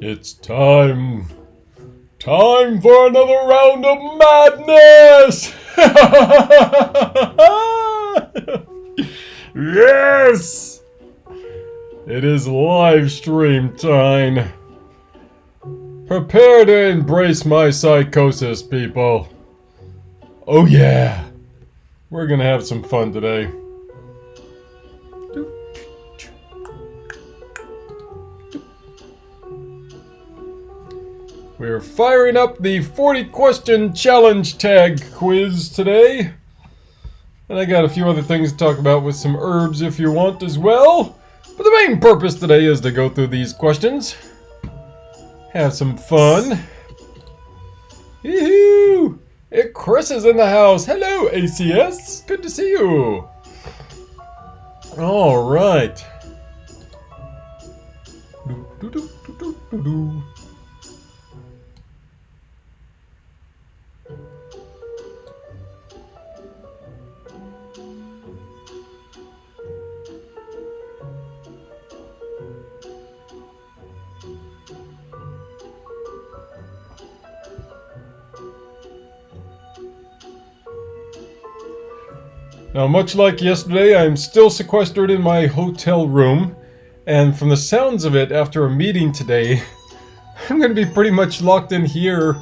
It's time. Time for another round of madness! Yes! It is live stream time. Prepare to embrace my psychosis, people. Oh yeah. We're gonna have some fun today. We're firing up the 40-question challenge tag quiz today. And I got a few other things to talk about with some herbs if you want as well. But the main purpose today is to go through these questions. Have some fun. Yoo-hoo! Chris is in the house. Hello, ACS. Good to see you. All right. Now, much like yesterday, I'm still sequestered in my hotel room, and from the sounds of it, after a meeting today, I'm going to be pretty much locked in here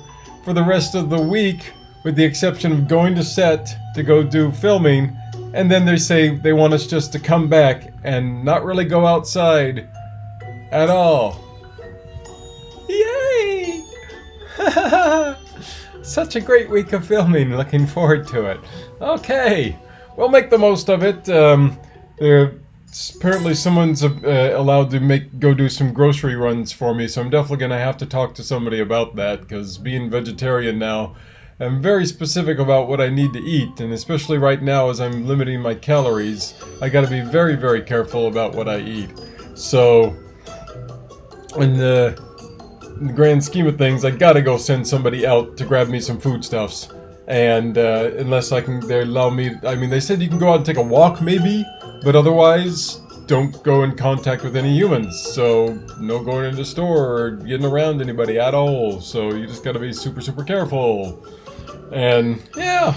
for the rest of the week, with the exception of going to set to go do filming, and then they say they want us just to come back and not really go outside at all. Yay! Such a great week of filming, looking forward to it. Okay. We'll make the most of it. Apparently someone's allowed to go do some grocery runs for me, so I'm definitely going to have to talk to somebody about that, because being vegetarian now, I'm very specific about what I need to eat, and especially right now as I'm limiting my calories, I got to be very, very careful about what I eat. So, in the grand scheme of things, I got to go send somebody out to grab me some foodstuffs. And unless they allow me, I mean, they said you can go out and take a walk maybe, but otherwise don't go in contact with any humans. So no going into the store or getting around anybody at all. So you just gotta be super, super careful. And yeah,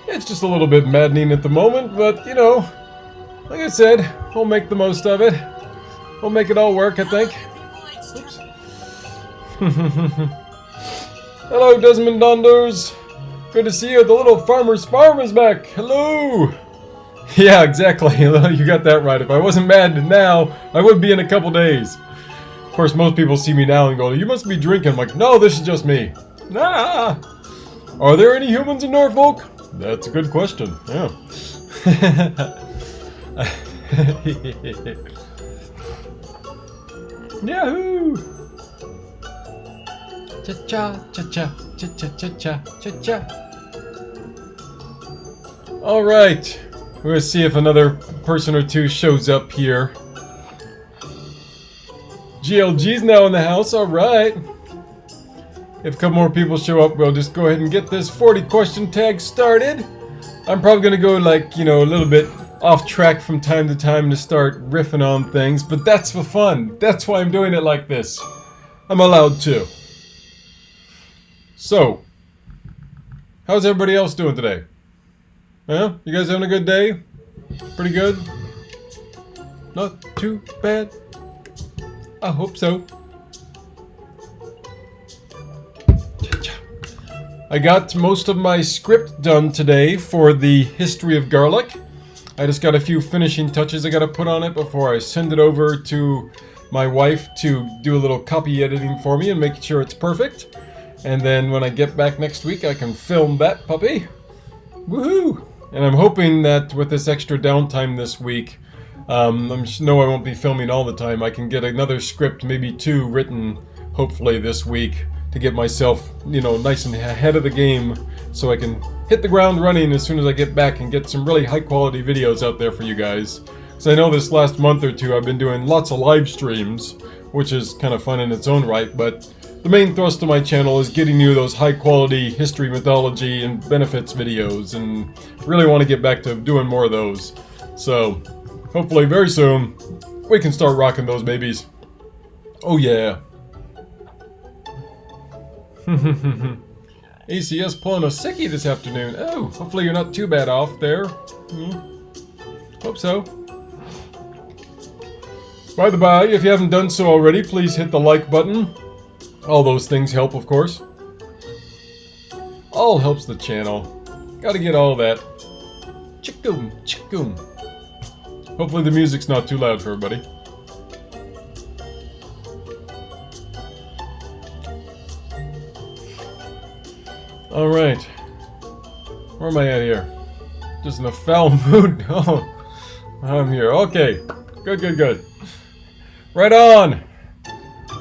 it's just a little bit maddening at the moment, but you know, like I said, we'll make the most of it. We'll make it all work, I think. Oops. Hello, Desmond Donders. Good to see you. The little farmer's farm is back. Hello. Yeah, exactly. You got that right. If I wasn't mad now, I would be in a couple days. Of course, most people see me now and go, "You must be drinking." I'm like, no, this is just me. Ah. Are there any humans in Norfolk? That's a good question. Yeah. Yahoo! Cha-cha, cha-cha, cha-cha, cha-cha, cha-cha. Alright, we're gonna see if another person or two shows up here. GLG's now in the house, alright. If a couple more people show up, we'll just go ahead and get this 40-question tag started. I'm probably gonna go like, you know, a little bit off track from time to time to start riffing on things, but that's for fun. That's why I'm doing it like this. I'm allowed to. So, how's everybody else doing today? Huh? You guys having a good day? Pretty good? Not too bad? I hope so. I got most of my script done today for the history of garlic. I just got a few finishing touches I gotta put on it before I send it over to my wife to do a little copy editing for me and make sure it's perfect. And then when I get back next week, I can film that puppy. Woohoo! And I'm hoping that with this extra downtime this week, I won't be filming all the time. I can get another script, maybe 2, written, hopefully this week, to get myself, you know, nice and ahead of the game, so I can hit the ground running as soon as I get back and get some really high-quality videos out there for you guys. Because I know this last month or two I've been doing lots of live streams, which is kind of fun in its own right, but the main thrust of my channel is getting you those high-quality history, mythology, and benefits videos, and really want to get back to doing more of those. So, hopefully very soon, we can start rocking those babies. Oh yeah. ACS pulling a sickie this afternoon. Oh, hopefully you're not too bad off there. Hope so. By the by, if you haven't done so already, please hit the like button. All those things help, of course. All helps the channel. Gotta get all that. Chickum, chickum. Hopefully the music's not too loud for everybody. Alright. Where am I at here? Just in a foul mood. Oh, I'm here. Okay. Good, good, good. Right on!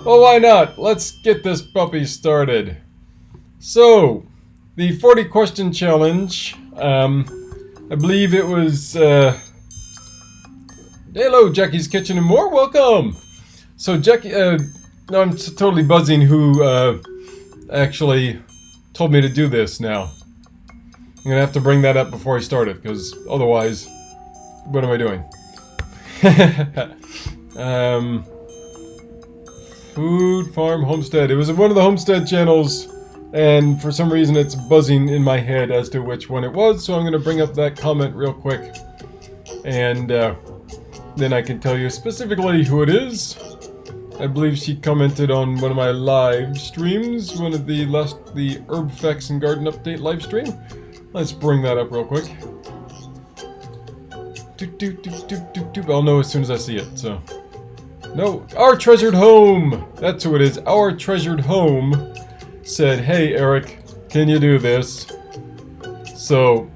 Well, why not? Let's get this puppy started. So, the 40 question challenge, I believe it was, hello, Jackie's Kitchen and More, welcome! So, Jackie, no, I'm totally buzzing who, actually told me to do this now. I'm gonna have to bring that up before I start it, because otherwise, what am I doing? Food, farm, homestead. It was one of the homestead channels, and for some reason it's buzzing in my head as to which one it was, so I'm going to bring up that comment real quick, and then I can tell you specifically who it is. I believe she commented on one of my live streams, one of the Herb Facts and Garden Update live stream. Let's bring that up real quick. I'll know as soon as I see it, so. No, Our Treasured Home! That's who it is. Our Treasured Home said, hey Eric, can you do this? So,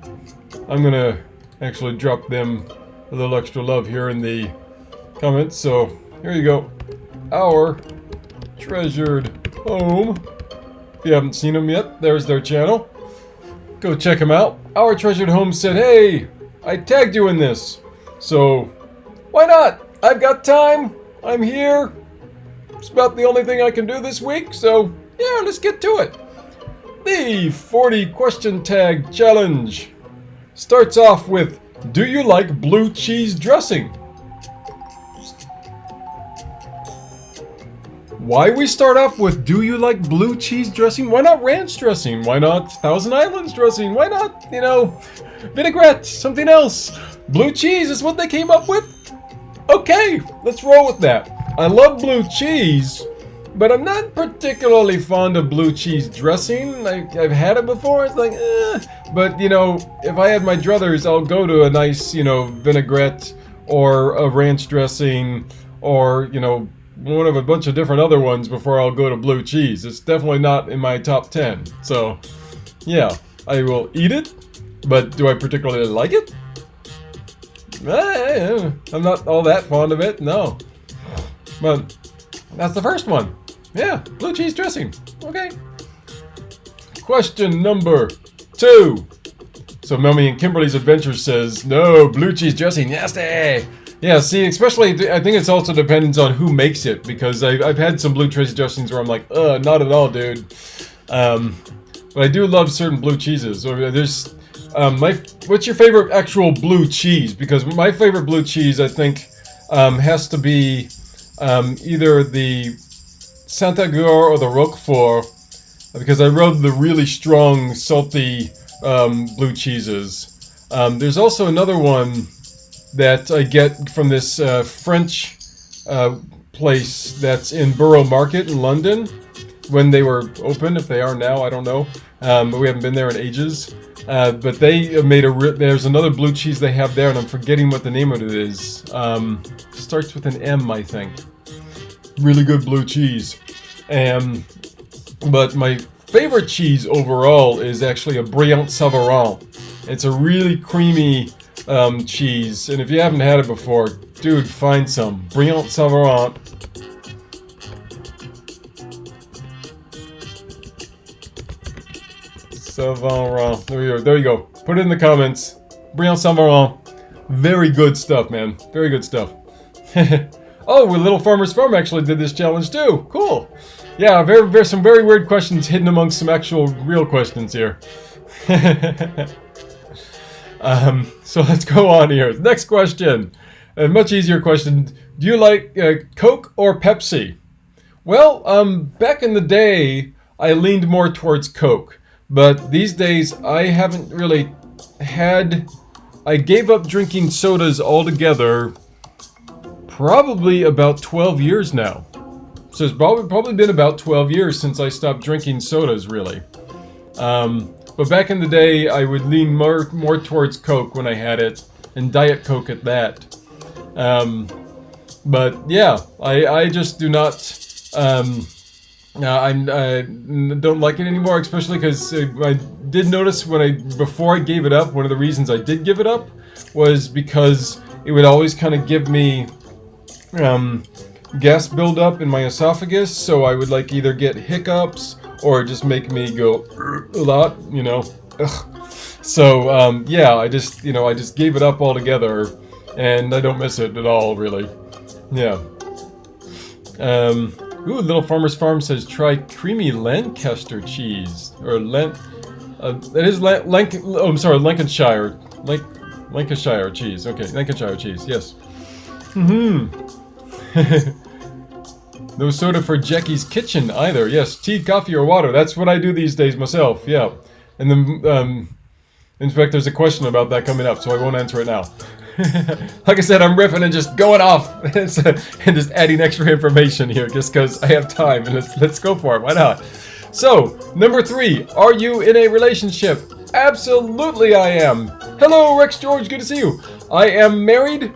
I'm gonna actually drop them a little extra love here in the comments. So, here you go. Our Treasured Home. If you haven't seen them yet, there's their channel. Go check them out. Our Treasured Home said, hey, I tagged you in this. So, why not? I've got time. I'm here. It's about the only thing I can do this week, so yeah, let's get to it. The 40 question tag challenge starts off with, do you like blue cheese dressing? Why we start off with, do you like blue cheese dressing? Why not ranch dressing? Why not Thousand Islands dressing? Why not, you know, vinaigrette, something else? Blue cheese is what they came up with? Okay, let's roll with that. I love blue cheese, but I'm not particularly fond of blue cheese dressing. I've had it before, it's like, But, you know, if I had my druthers, I'll go to a nice, you know, vinaigrette or a ranch dressing or, you know, one of a bunch of different other ones before I'll go to blue cheese. It's definitely not in my top 10. So, yeah, I will eat it, but do I particularly like it? I'm not all that fond of it, no. But that's the first one. Yeah, blue cheese dressing. Okay. Question number 2. So Mummy and Kimberly's Adventure says, no, blue cheese dressing, nasty. Yeah, see, especially, I think it also depends on who makes it, because I've had some blue cheese dressings where I'm like, not at all, dude. But I do love certain blue cheeses. So there's... what's your favorite actual blue cheese? Because my favorite blue cheese, I think, has to be either the Saint-Agur or the Roquefort, because I love the really strong, salty blue cheeses. There's also another one that I get from this French place that's in Borough Market in London, when they were open. If they are now, I don't know. But we haven't been there in ages. But they made there's another blue cheese they have there, and I'm forgetting what the name of it is. Starts with an M, I think. Really good blue cheese. But my favorite cheese overall is actually a Brillant Savarin. It's a really creamy cheese, and if you haven't had it before, dude, find some. Brillant Savarin. Savarin. There you go. Put it in the comments. Brillant Savarin. Very good stuff, man. Very good stuff. Oh, Little Farmer's Farm actually did this challenge too. Cool. Yeah, some very weird questions hidden amongst some actual real questions here. So let's go on here. Next question. A much easier question. Do you like Coke or Pepsi? Well, back in the day, I leaned more towards Coke. But these days, I haven't really had... I gave up drinking sodas altogether probably about 12 years now. So it's probably been about 12 years since I stopped drinking sodas, really. But back in the day, I would lean more towards Coke when I had it, and Diet Coke at that. But yeah, I just do not. I don't like it anymore, especially because I did notice before I gave it up, one of the reasons I did give it up was because it would always kind of give me gas buildup in my esophagus, so I would like either get hiccups or just make me go a lot, you know. Ugh. So yeah, I just gave it up altogether, and I don't miss it at all, really. Yeah. Ooh, Little Farmer's Farm says try creamy Lancaster cheese or that is I'm sorry, Lancashire. Lancashire cheese. Okay, Lancashire cheese. Yes. No soda for Jackie's kitchen either. Yes, tea, coffee, or water. That's what I do these days myself. Yeah. And then, in fact, there's a question about that coming up, so I won't answer it now. Like I said, I'm riffing and just going off and just adding extra information here just because I have time, and let's go for it. Why not? So, number 3, are you in a relationship? Absolutely I am. Hello, Rex George, good to see you. I am married,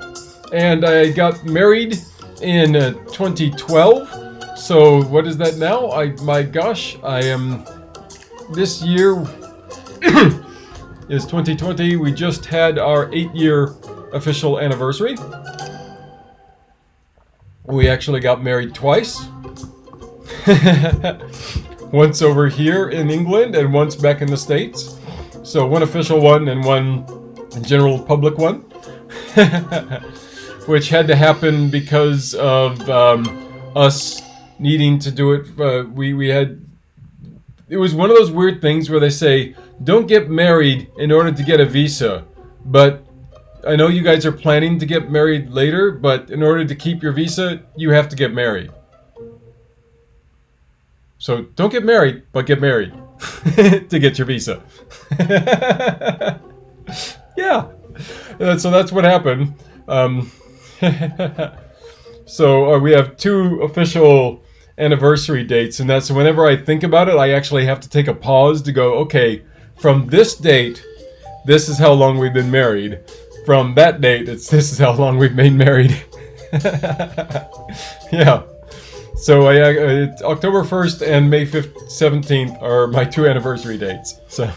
and I got married in 2012. So, what is that now? My gosh, I am... This year is 2020. We just had our 8-year official anniversary. We actually got married twice. Once over here in England and once back in the States. So one official one and one general public one. Which had to happen because of us needing to do it. We had... It was one of those weird things where they say, don't get married in order to get a visa. But I know you guys are planning to get married later, but in order to keep your visa, you have to get married. So don't get married, but get married to get your visa. Yeah. So that's what happened. So we have 2 official anniversary dates, and that's whenever I think about it, I actually have to take a pause to go, okay, from this date, this is how long we've been married. From that date, this is how long we've been married. Yeah. So it's October 1st and May 17th are my 2 anniversary dates. So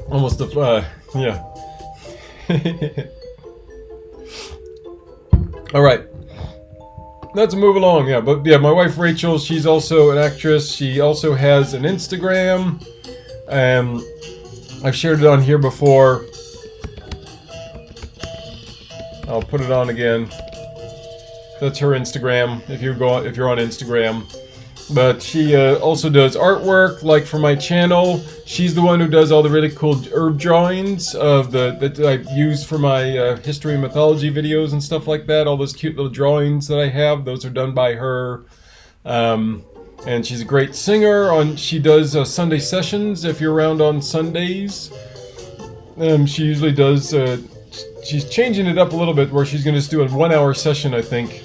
almost yeah. All right. Let's move along. Yeah, but yeah, my wife Rachel, she's also an actress. She also has an Instagram. I've shared it on here before. I'll put it on again. That's her Instagram. If you're on Instagram, but she also does artwork. Like for my channel, she's the one who does all the really cool herb drawings that I use for my history and mythology videos and stuff like that. All those cute little drawings that I have, those are done by her. And she's a great singer. She does Sunday sessions if you're around on Sundays. She usually does. She's changing it up a little bit, where she's going to do a 1-hour session, I think,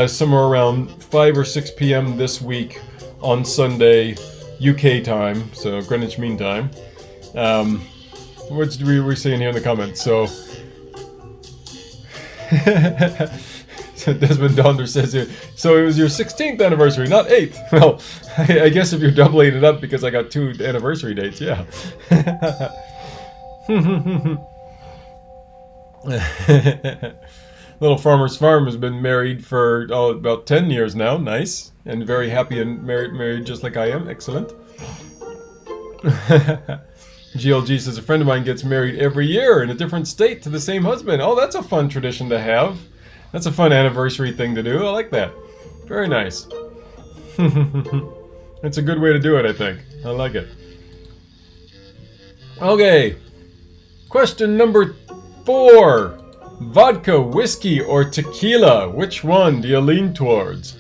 somewhere around 5 or 6 p.m. this week on Sunday, UK time, so Greenwich Mean Time. What were we saying here in the comments? So, so Desmond Donder says here, so it was your 16th anniversary, not 8th. Well, I guess if you're doubling it up because I got 2 anniversary dates, yeah. Little Farmer's Farm has been married for about 10 years now. Nice. And very happy and married just like I am. Excellent. GLG says, a friend of mine gets married every year in a different state to the same husband. Oh, that's a fun tradition to have. That's a fun anniversary thing to do. I like that. Very nice. It's a good way to do it, I think. I like it. Okay. Question number 4. Vodka, whiskey, or tequila? Which one do you lean towards?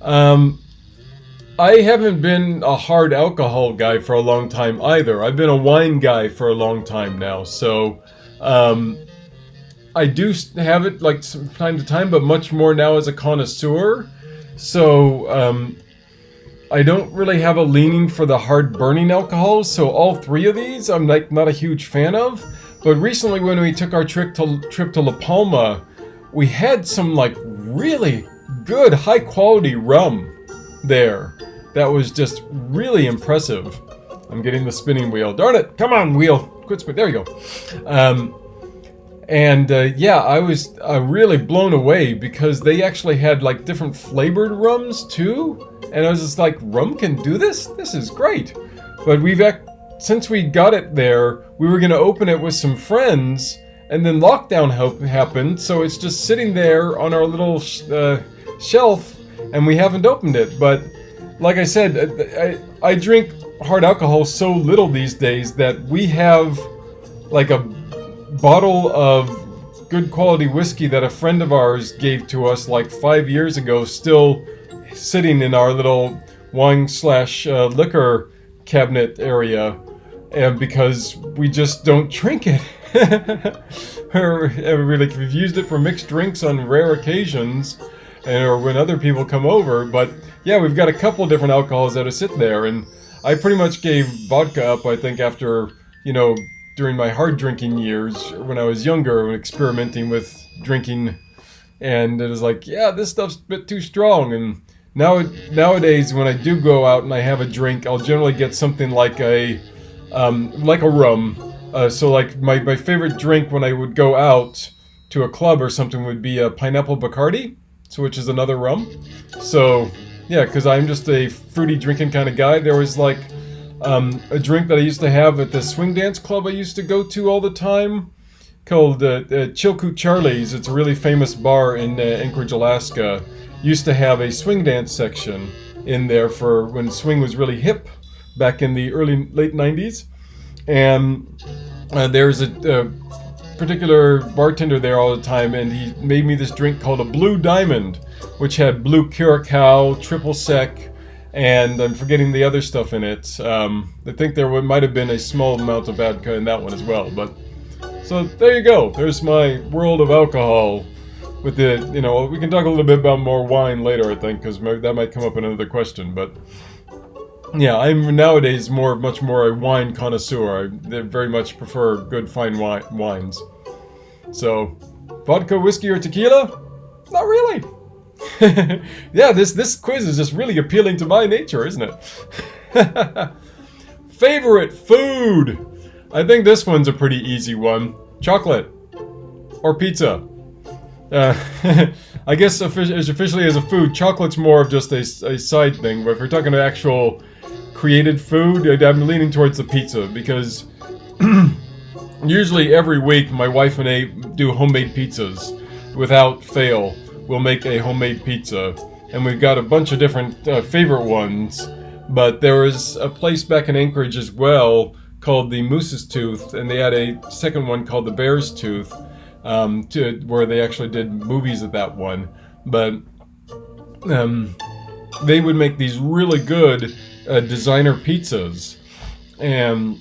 I haven't been a hard alcohol guy for a long time either. I've been a wine guy for a long time now, so I do have it like from time to time, but much more now as a connoisseur. So I don't really have a leaning for the hard burning alcohols. So all 3 of these I'm like not a huge fan of. But recently when we took our trip to La Palma, we had some like really good high quality rum there. That was just really impressive. I'm getting the spinning wheel. Darn it! Come on, wheel! Quit spinning. There you go. Yeah, I was really blown away because they actually had like different flavored rums too. And I was just like, rum can do this? This is great. But since we got it there, we were going to open it with some friends. And then lockdown happened. So it's just sitting there on our little shelf. And we haven't opened it. But like I said, I drink hard alcohol so little these days that we have like a bottle of good quality whiskey that a friend of ours gave to us like 5 years ago, still sitting in our little wine/liquor cabinet area, and because we just don't drink it. We've used it for mixed drinks on rare occasions, or when other people come over, but yeah, we've got a couple different alcohols that are sitting there, and I pretty much gave vodka up, I think, after, during my hard drinking years, when I was younger, when experimenting with drinking, and it was like, yeah, this stuff's a bit too strong, and nowadays, when I do go out and I have a drink, I'll generally get something like a rum. So like my favorite drink when I would go out to a club or something would be a pineapple Bacardi, which is another rum. So yeah, because I'm just a fruity drinking kind of guy. There was like a drink that I used to have at the swing dance club I used to go to all the time, called Chilkoot Charlie's. It's a really famous bar in Anchorage, Alaska. Used to have a swing dance section in there for when swing was really hip back in the late 90s. And there's a particular bartender there all the time, and he made me this drink called a Blue Diamond, which had blue curacao, triple sec, and I'm forgetting the other stuff in it. I think there might have been a small amount of vodka in that one as well. But so there you go. There's my world of alcohol. With the, we can talk a little bit about more wine later, I think, because that might come up in another question. But yeah, I'm nowadays much more a wine connoisseur. I very much prefer good fine wines. So, vodka, whiskey, or tequila? Not really. Yeah, this quiz is just really appealing to my nature, isn't it? Favorite food? I think this one's a pretty easy one. Chocolate or pizza. I guess officially as a food, chocolate's more of just a side thing. But if we're talking about actual created food, I'm leaning towards the pizza, because usually every week my wife and I do homemade pizzas. Without fail, we'll make a homemade pizza. And we've got a bunch of different favorite ones. But there was a place back in Anchorage as well called the Moose's Tooth, and they had a second one called the Bear's Tooth. Where they actually did movies at that one, but they would make these really good designer pizzas, and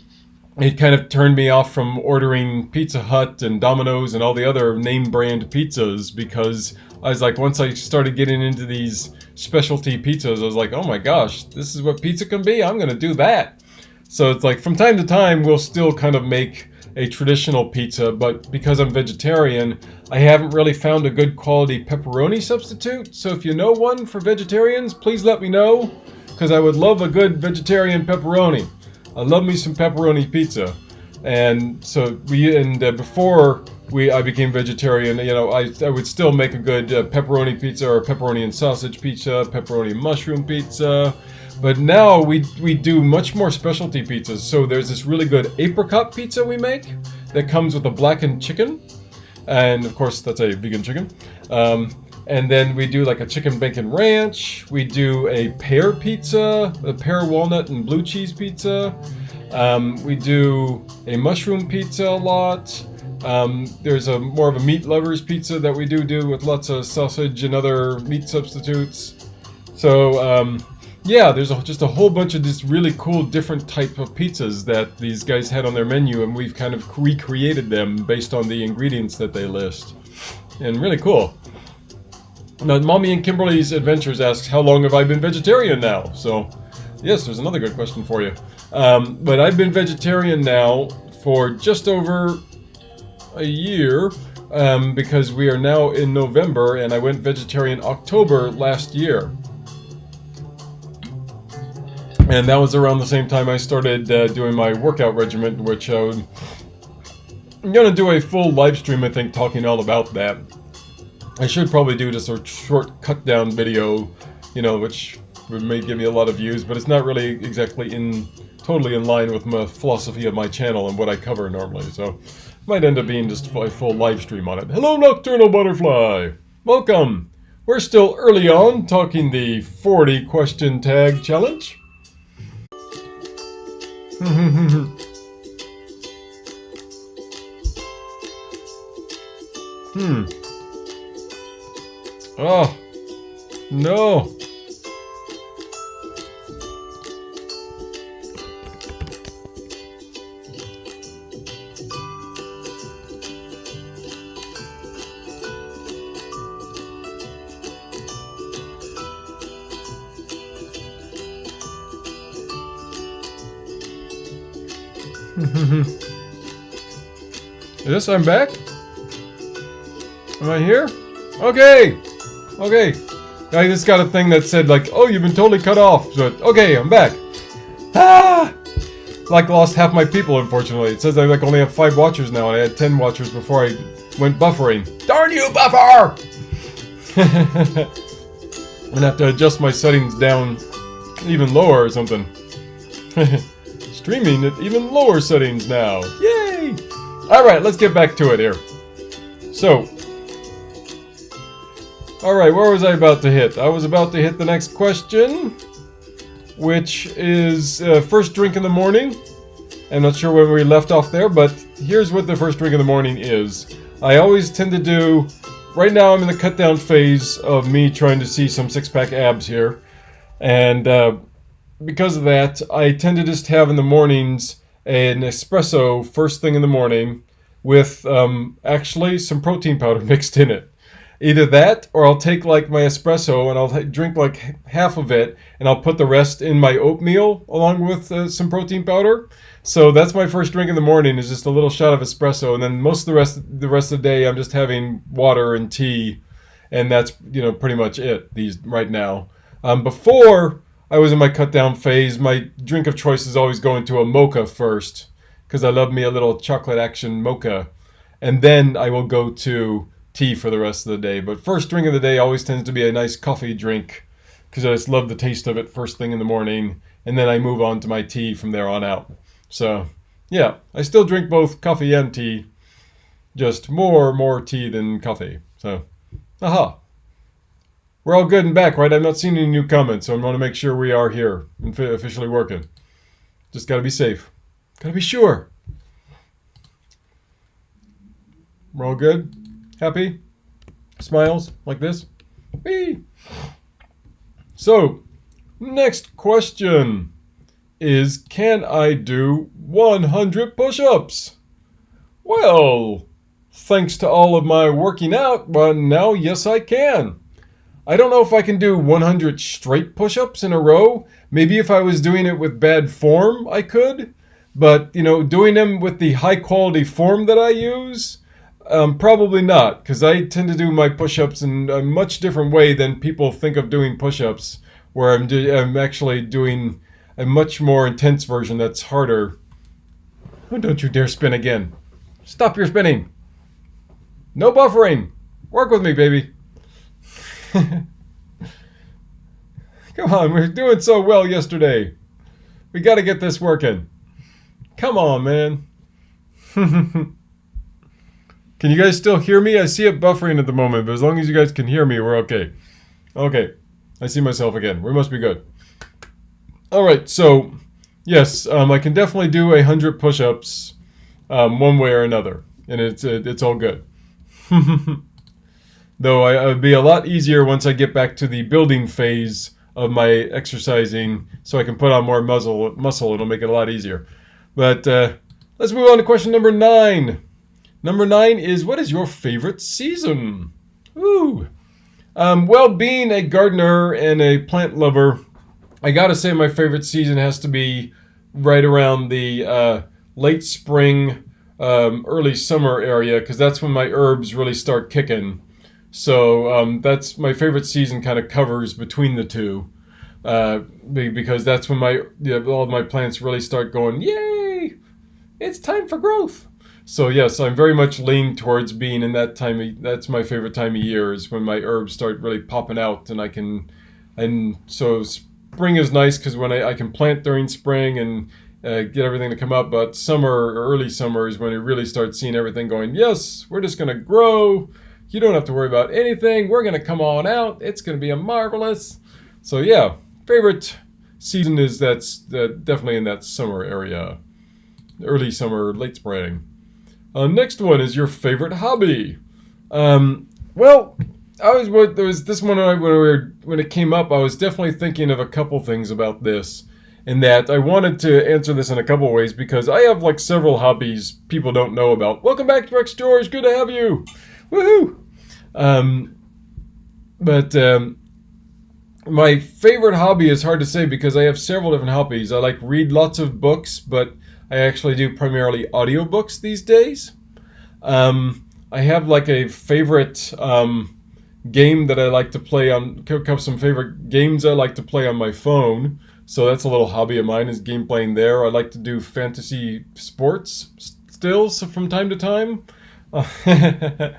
it kind of turned me off from ordering Pizza Hut and Domino's and all the other name brand pizzas, because I was like, once I started getting into these specialty pizzas, I was like, oh my gosh, this is what pizza can be? I'm gonna do that. So it's like from time to time we'll still kind of make a traditional pizza, but because I'm vegetarian, I haven't really found a good quality pepperoni substitute. So if you know one for vegetarians, please let me know, because I would love a good vegetarian pepperoni. I love me some pepperoni pizza. And so before I became vegetarian, I would still make a good pepperoni pizza, or pepperoni and sausage pizza, pepperoni and mushroom pizza. But now we do much more specialty pizzas. So there's this really good apricot pizza we make that comes with a blackened chicken. And of course, that's a vegan chicken. And then we do like a chicken bacon ranch. We do a pear pizza, a pear walnut and blue cheese pizza. We do a mushroom pizza a lot. There's a more of a meat lovers pizza that we do with lots of sausage and other meat substitutes. So yeah, there's just a whole bunch of this really cool different type of pizzas that these guys had on their menu, and we've kind of recreated them based on the ingredients that they list. And really cool. Now, Mommy and Kimberly's Adventures asks, how long have I been vegetarian now? So, yes, there's another good question for you. But I've been vegetarian now for just over a year, because we are now in November, and I went vegetarian October last year. And that was around the same time I started doing my workout regimen, which I'm going to do a full live stream, I think, talking all about that. I should probably do just a short cut-down video, you know, which may give me a lot of views, but it's not really exactly totally in line with my philosophy of my channel and what I cover normally, so it might end up being just a full live stream on it. Hello, Nocturnal Butterfly! Welcome! We're still early on, talking the 40 question tag challenge. Oh, no. Yes, I'm back. Am I here? Okay. Okay. I just got a thing that said like, oh, you've been totally cut off. So, okay, I'm back. Ah! Like lost half my people, unfortunately. It says I like only have 5 watchers now, and I had 10 watchers before I went buffering. Darn you, buffer! I'm gonna have to adjust my settings down even lower or something. Streaming at even lower settings now. Yay! Alright, let's get back to it here. So, alright, where was I about to hit? I was about to hit the next question, which is first drink in the morning. I'm not sure where we left off there, but here's what the first drink in the morning is. I always tend to do, right now I'm in the cut down phase of me trying to see some six-pack abs here, and because of that, I tend to just have in the mornings an espresso first thing in the morning with actually some protein powder mixed in it. Either that, or I'll take like my espresso and I'll drink like half of it, and I'll put the rest in my oatmeal along with some protein powder. So that's my first drink in the morning, is just a little shot of espresso, and then most of the rest of the day I'm just having water and tea, and that's, you know, pretty much it right now. Before I was in my cut down phase, my drink of choice is always going to a mocha first, because I love me a little chocolate action mocha, and then I will go to tea for the rest of the day. But first drink of the day always tends to be a nice coffee drink, because I just love the taste of it first thing in the morning, and then I move on to my tea from there on out. So yeah, I still drink both coffee and tea, just more tea than coffee. So aha, we're all good and back, right? I've not seen any new comments, so I want to make sure we are here and officially working. Just gotta be safe, gotta be sure. We're all good? Happy? Smiles like this? Whee! So, next question is, can I do 100 push-ups? Well, thanks to all of my working out, but now yes I can. I don't know if I can do 100 straight push-ups in a row. Maybe if I was doing it with bad form, I could. But, you know, doing them with the high-quality form that I use, probably not, because I tend to do my push-ups in a much different way than people think of doing push-ups, where I'm actually doing a much more intense version that's harder. Oh, don't you dare spin again. Stop your spinning. No buffering. Work with me, baby. Come on, we were doing so well yesterday. We got to get this working. Come on, man. Can you guys still hear me? I see it buffering at the moment, but as long as you guys can hear me, we're okay. Okay, I see myself again. We must be good. All right, so yes, I can definitely do 100 push-ups one way or another. and it's all good. Though it would be a lot easier once I get back to the building phase of my exercising, so I can put on more muscle. It'll make it a lot easier. But let's move on to question number 9. Number 9 is, what is your favorite season? Ooh. Well, being a gardener and a plant lover, I gotta say my favorite season has to be right around the late spring, early summer area, because that's when my herbs really start kicking. So that's my favorite season. Kind of covers between the two, because that's when all of my plants really start going, yay! It's time for growth. So yes, I'm very much leaned towards being in that time. That's my favorite time of year, is when my herbs start really popping out, and so spring is nice because when I can plant during spring and get everything to come up. But summer or early summer is when you really start seeing everything going, yes, we're just gonna grow. You don't have to worry about anything. We're gonna come on out. It's gonna be a marvelous. So yeah, favorite season is that's definitely in that summer area, early summer, late spring. Next one is your favorite hobby. Well, there was this one when it came up. I was definitely thinking of a couple things about this, and that I wanted to answer this in a couple ways because I have like several hobbies people don't know about. Welcome back to Rex George. Good to have you. Woohoo! But my favorite hobby is hard to say because I have several different hobbies. I like read lots of books, but I actually do primarily audiobooks these days. I have like a favorite game that I like to play on, some favorite games I like to play on my phone. So that's a little hobby of mine, is game playing there. I like to do fantasy sports still, so from time to time. I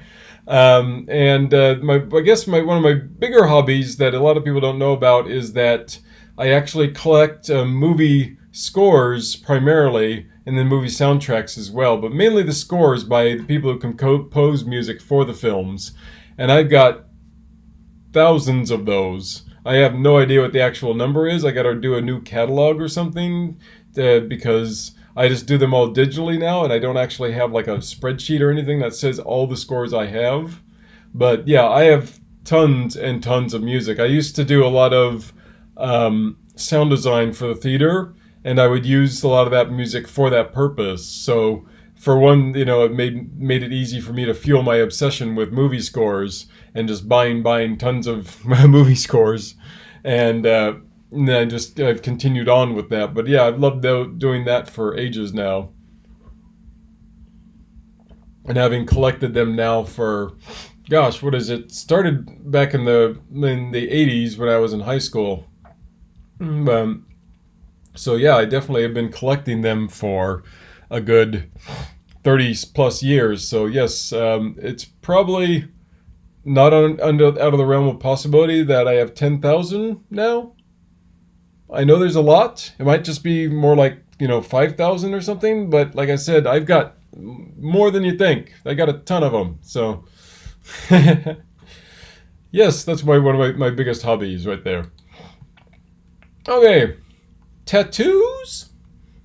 guess one of my bigger hobbies that a lot of people don't know about is that I actually collect movie scores primarily, and then movie soundtracks as well, but mainly the scores by the people who compose music for the films. And I've got thousands of those. I have no idea what the actual number is. I gotta do a new catalog or something, because I just do them all digitally now, and I don't actually have like a spreadsheet or anything that says all the scores I have. But yeah, I have tons and tons of music. I used to do a lot of sound design for the theater, and I would use a lot of that music for that purpose. So for one, it made it easy for me to fuel my obsession with movie scores and just buying tons of movie scores, and then I've continued on with that. But yeah, I've loved doing that for ages now, and having collected them now for, gosh, what is it? Started back in the 80s when I was in high school. So yeah, I definitely have been collecting them for a good 30 plus years. So yes, it's probably not out of the realm of possibility that I have 10,000 now. I know there's a lot. It might just be more like 5,000 or something. But like I said, I've got more than you think. I got a ton of them. So yes, that's one of my biggest hobbies right there. Okay. Tattoos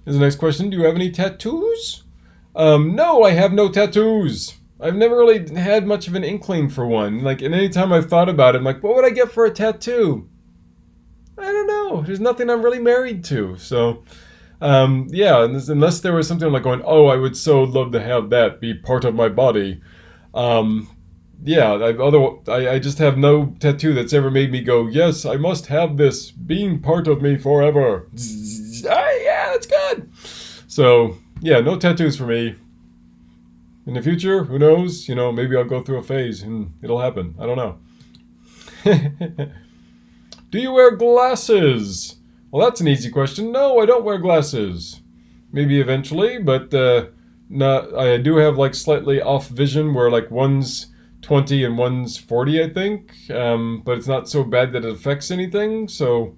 is the next question. Do you have any tattoos? No, I have no tattoos. I've never really had much of an inkling for one. Like, and any time I've thought about it, I'm like, what would I get for a tattoo? I don't know. There's nothing I'm really married to. So, yeah, unless there was something like going, oh, I would so love to have that be part of my body. Yeah, I just have no tattoo that's ever made me go, yes, I must have this being part of me forever. Yeah, that's good. So, yeah, no tattoos for me. In the future, who knows? Maybe I'll go through a phase and it'll happen. I don't know. Do you wear glasses? Well, that's an easy question. No, I don't wear glasses. Maybe eventually, but I do have like slightly off vision where like one's 20 and one's 40, I think. But it's not so bad that it affects anything. So,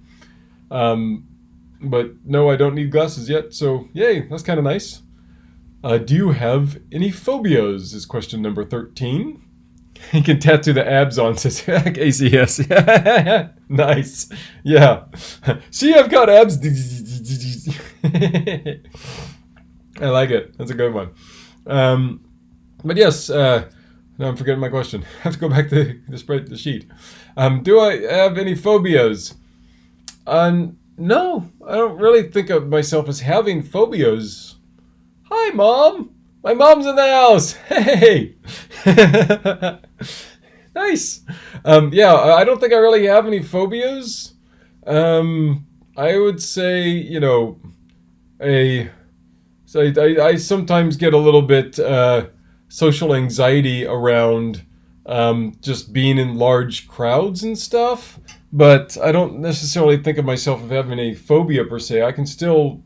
but no, I don't need glasses yet. So, yay, that's kind of nice. Do you have any phobias? Is question number 13. You can tattoo the abs on, says ACS. Nice. Yeah. See, I've got abs. I like it. That's a good one. But yes, now I'm forgetting my question. I have to go back to the sheet. Do I have any phobias? No, I don't really think of myself as having phobias. Hi, Mom. My mom's in the house. Hey. Nice. Yeah, I don't think I really have any phobias. I would say, a so I sometimes get a little bit social anxiety around just being in large crowds and stuff. But I don't necessarily think of myself as having a phobia per se. I can still,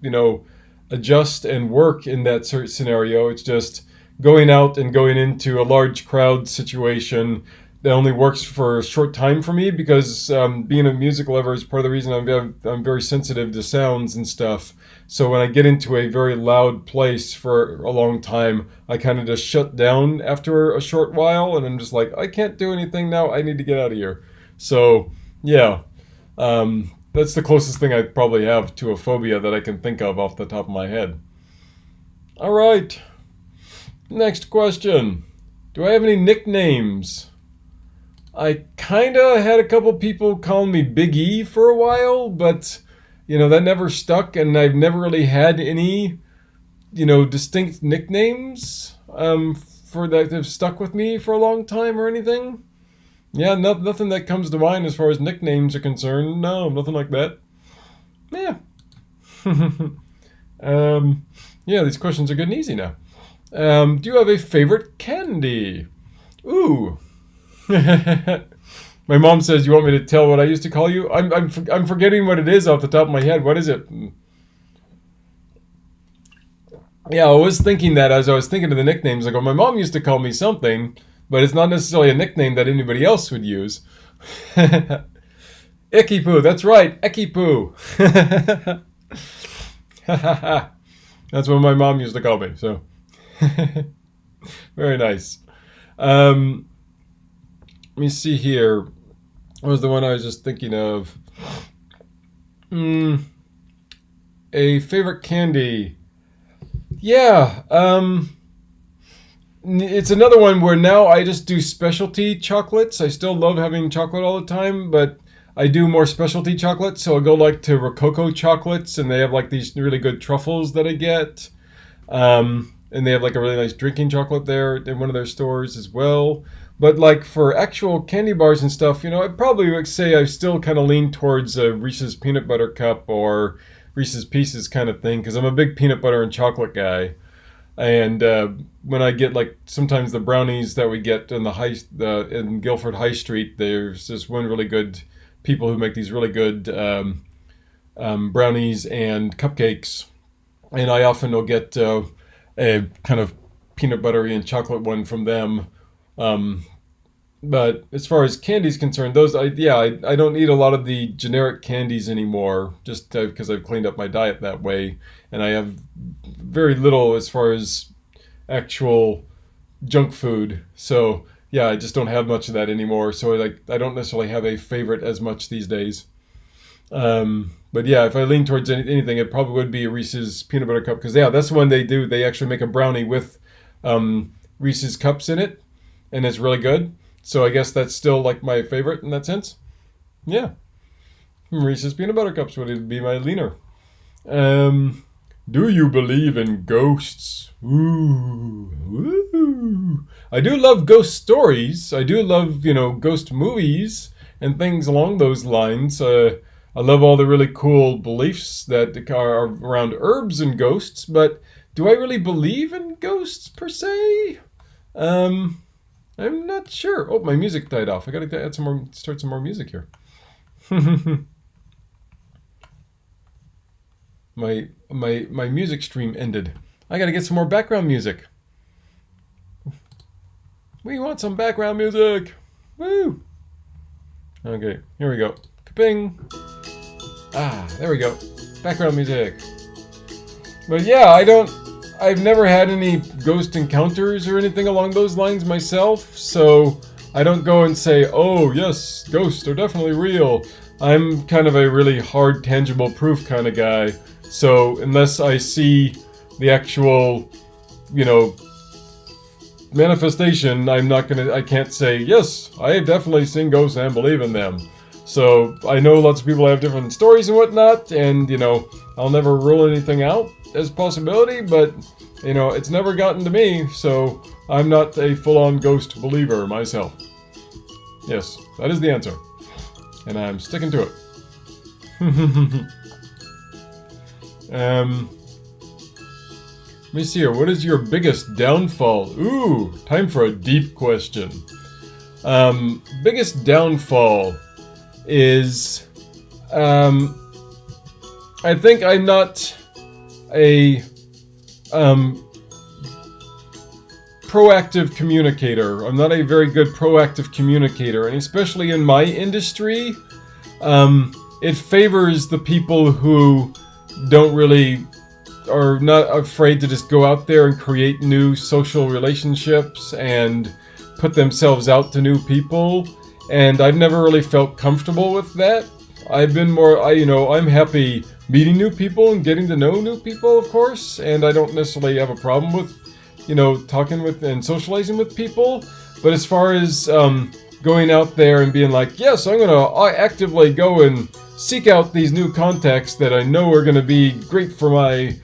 adjust and work in that scenario. It's just going out and going into a large crowd situation that only works for a short time for me because being a music lover is part of the reason I'm very sensitive to sounds and stuff. So when I get into a very loud place for a long time, I kind of just shut down after a short while, and I'm just like, I can't do anything now. I need to get out of here. So yeah, that's the closest thing I probably have to a phobia that I can think of off the top of my head. All right, next question. Do I have any nicknames? I kind of had a couple people call me Big E for a while, but that never stuck, and I've never really had any, distinct nicknames for that have stuck with me for a long time or anything. Yeah, nothing that comes to mind as far as nicknames are concerned. No, nothing like that. Yeah. Yeah, these questions are good and easy now. Do you have a favorite candy? Ooh. My mom says, "You want me to tell what I used to call you?" I'm forgetting what it is off the top of my head. What is it? Yeah, I was thinking that as I was thinking of the nicknames. I go, my mom used to call me something, but it's not necessarily a nickname that anybody else would use. Icky Poo, that's right, Icky Poo. That's what my mom used to call me. So, very nice. Let me see here. What was the one I was just thinking of? A favorite candy. Yeah, it's another one where now I just do specialty chocolates. I still love having chocolate all the time, but I do more specialty chocolates. So I go like to Rococo chocolates, and they have like these really good truffles that I get. And they have like a really nice drinking chocolate there in one of their stores as well. But like for actual candy bars and stuff, I'd probably like say I still kind of lean towards a Reese's Peanut Butter Cup or Reese's Pieces kind of thing because I'm a big peanut butter and chocolate guy. And when I get like sometimes the brownies that we get in in Guilford High Street, there's this one really good people who make these really good brownies and cupcakes, and I often will get a kind of peanut buttery and chocolate one from them. Um, but as far as candy's concerned, I don't eat a lot of the generic candies anymore, just because I've cleaned up my diet that way, and I have very little as far as actual junk food. So yeah, I just don't have much of that anymore. So I don't necessarily have a favorite as much these days. But yeah, if I lean towards anything, it probably would be a Reese's Peanut Butter Cup because yeah, that's the one they do. They actually make a brownie with Reese's cups in it, and it's really good. So I guess that's still like my favorite in that sense. Yeah, Reese's Peanut Butter Cups would be my leaner. Um, do you believe in ghosts? Ooh, ooh. I do love ghost stories. I do love, ghost movies and things along those lines. I love all the really cool beliefs that are around herbs and ghosts, but do I really believe in ghosts per se? I'm not sure. Oh, my music died off. I gotta add start some more music here. My music stream ended. I gotta get some more background music. We want some background music. Woo! Okay, here we go. Ka-ping! Ah, there we go. Background music. But yeah, I've never had any ghost encounters or anything along those lines myself, so I don't go and say, oh yes, ghosts are definitely real. I'm kind of a really hard, tangible proof kind of guy. So unless I see the actual, manifestation, I can't say, yes, I have definitely seen ghosts and believe in them. So I know lots of people have different stories and whatnot, and, I'll never rule anything out as a possibility, but, it's never gotten to me, so I'm not a full-on ghost believer myself. Yes, that is the answer. And I'm sticking to it. Let me see here. What is your biggest downfall? Ooh, time for a deep question. Biggest downfall is, I think I'm not a proactive communicator. I'm not a very good proactive communicator, and especially in my industry, it favors the people who are not afraid to just go out there and create new social relationships and put themselves out to new people. And I've never really felt comfortable with that. I've been more, I'm happy meeting new people and getting to know new people, of course, and I don't necessarily have a problem with, talking with and socializing with people. But as far as going out there and being like, yes, I'm gonna actively go and seek out these new contacts that I know are gonna be great for my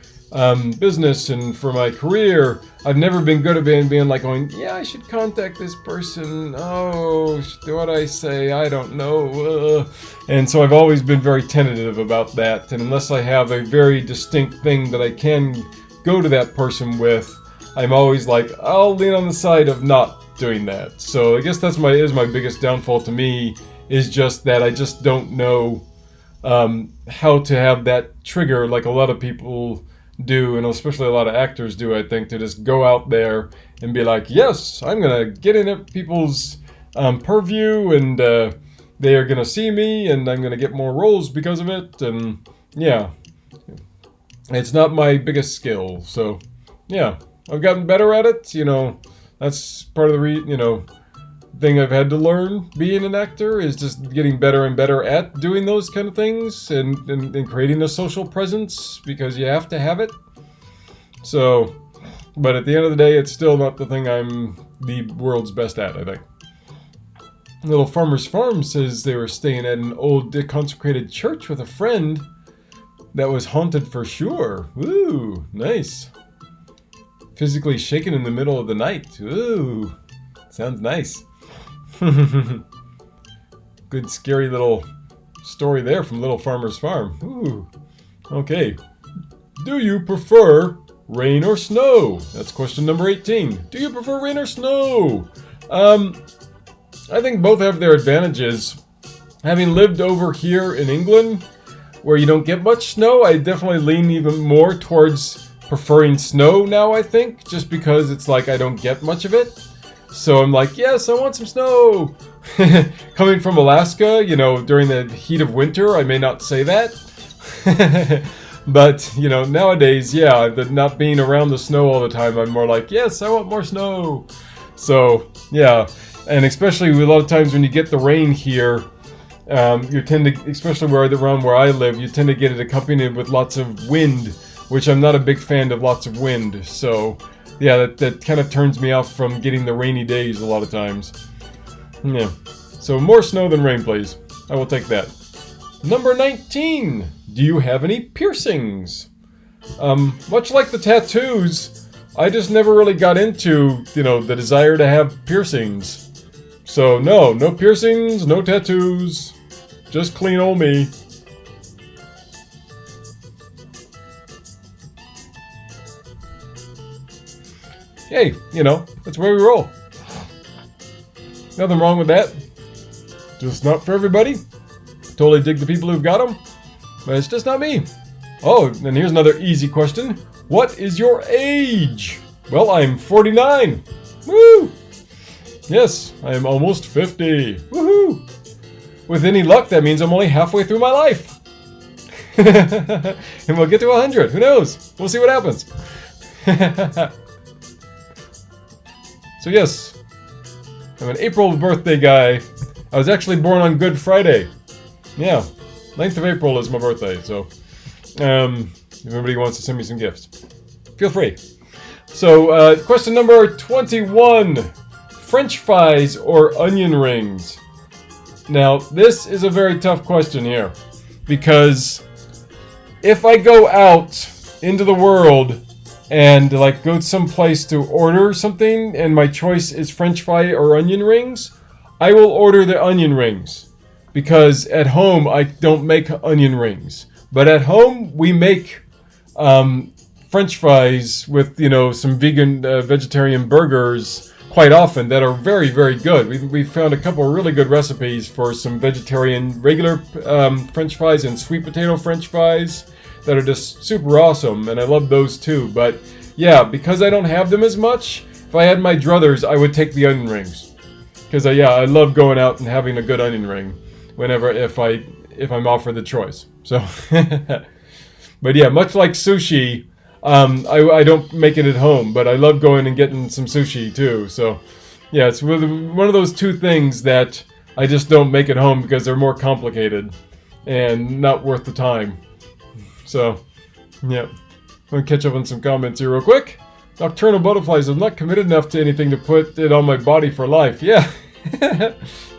business and for my career, I've never been good at being like going, yeah, I should contact this person. Oh, what I say, I don't know. And so I've always been very tentative about that. And unless I have a very distinct thing that I can go to that person with, I'm always like, I'll lean on the side of not doing that. So I guess that's my biggest downfall to me, is just that I just don't know how to have that trigger like a lot of people do, and especially a lot of actors do, I think, to just go out there and be like, yes, I'm gonna get in people's purview, and they are gonna see me, and I'm gonna get more roles because of it. And yeah, it's not my biggest skill, so yeah, I've gotten better at it. That's part of the thing I've had to learn being an actor, is just getting better and better at doing those kind of things and creating a social presence, because you have to have it. So, but at the end of the day, it's still not the thing I'm the world's best at, I think. Little Farmer's Farm says they were staying at an old deconsecrated church with a friend that was haunted for sure. Ooh, nice. Physically shaken in the middle of the night. Ooh, sounds nice. Good scary little story there from Little Farmer's Farm. Ooh. Okay. Do you prefer rain or snow? That's question number 18. Do you prefer rain or snow? I think both have their advantages. Having lived over here in England, where you don't get much snow, I definitely lean even more towards preferring snow now, I think, just because it's like I don't get much of it. So I'm like, yes, I want some snow. Coming from Alaska, during the heat of winter, I may not say that. But, nowadays, yeah, not being around the snow all the time, I'm more like, yes, I want more snow. So, yeah, and especially a lot of times when you get the rain here, you tend to, especially around where I live, you tend to get it accompanied with lots of wind, which I'm not a big fan of lots of wind. So, yeah, that kind of turns me off from getting the rainy days a lot of times. Yeah. So more snow than rain, please. I will take that. Number 19. Do you have any piercings? Much like the tattoos, I just never really got into, the desire to have piercings. So no piercings, no tattoos. Just clean old me. Hey, that's where we roll. Nothing wrong with that. Just not for everybody. Totally dig the people who've got them, but it's just not me. Oh, and here's another easy question. What is your age? Well, I'm 49. Woo! Yes, I am almost 50. Woohoo! With any luck, that means I'm only halfway through my life. And we'll get to 100. Who knows? We'll see what happens. So yes, I'm an April birthday guy. I was actually born on Good Friday. Yeah, 9th of April is my birthday, so if anybody wants to send me some gifts, feel free. So, question number 21. French fries or onion rings? Now, this is a very tough question here. Because if I go out into the world and like go someplace to order something and my choice is French fry or onion rings, I will order the onion rings. Because at home I don't make onion rings. But at home we make French fries with, you know, some vegan, vegetarian burgers quite often that are very, very good. We found a couple of really good recipes for some vegetarian regular French fries and sweet potato French fries that are just super awesome, and I love those too. But yeah, because I don't have them as much, if I had my druthers, I would take the onion rings. Because I love going out and having a good onion ring whenever if I'm offered the choice. So, but yeah, much like sushi. I don't make it at home, but I love going and getting some sushi too. So, yeah, it's one of those two things that I just don't make at home because they're more complicated and not worth the time. So, yeah. I'm going to catch up on some comments here real quick. Nocturnal butterflies. I'm not committed enough to anything to put it on my body for life. Yeah.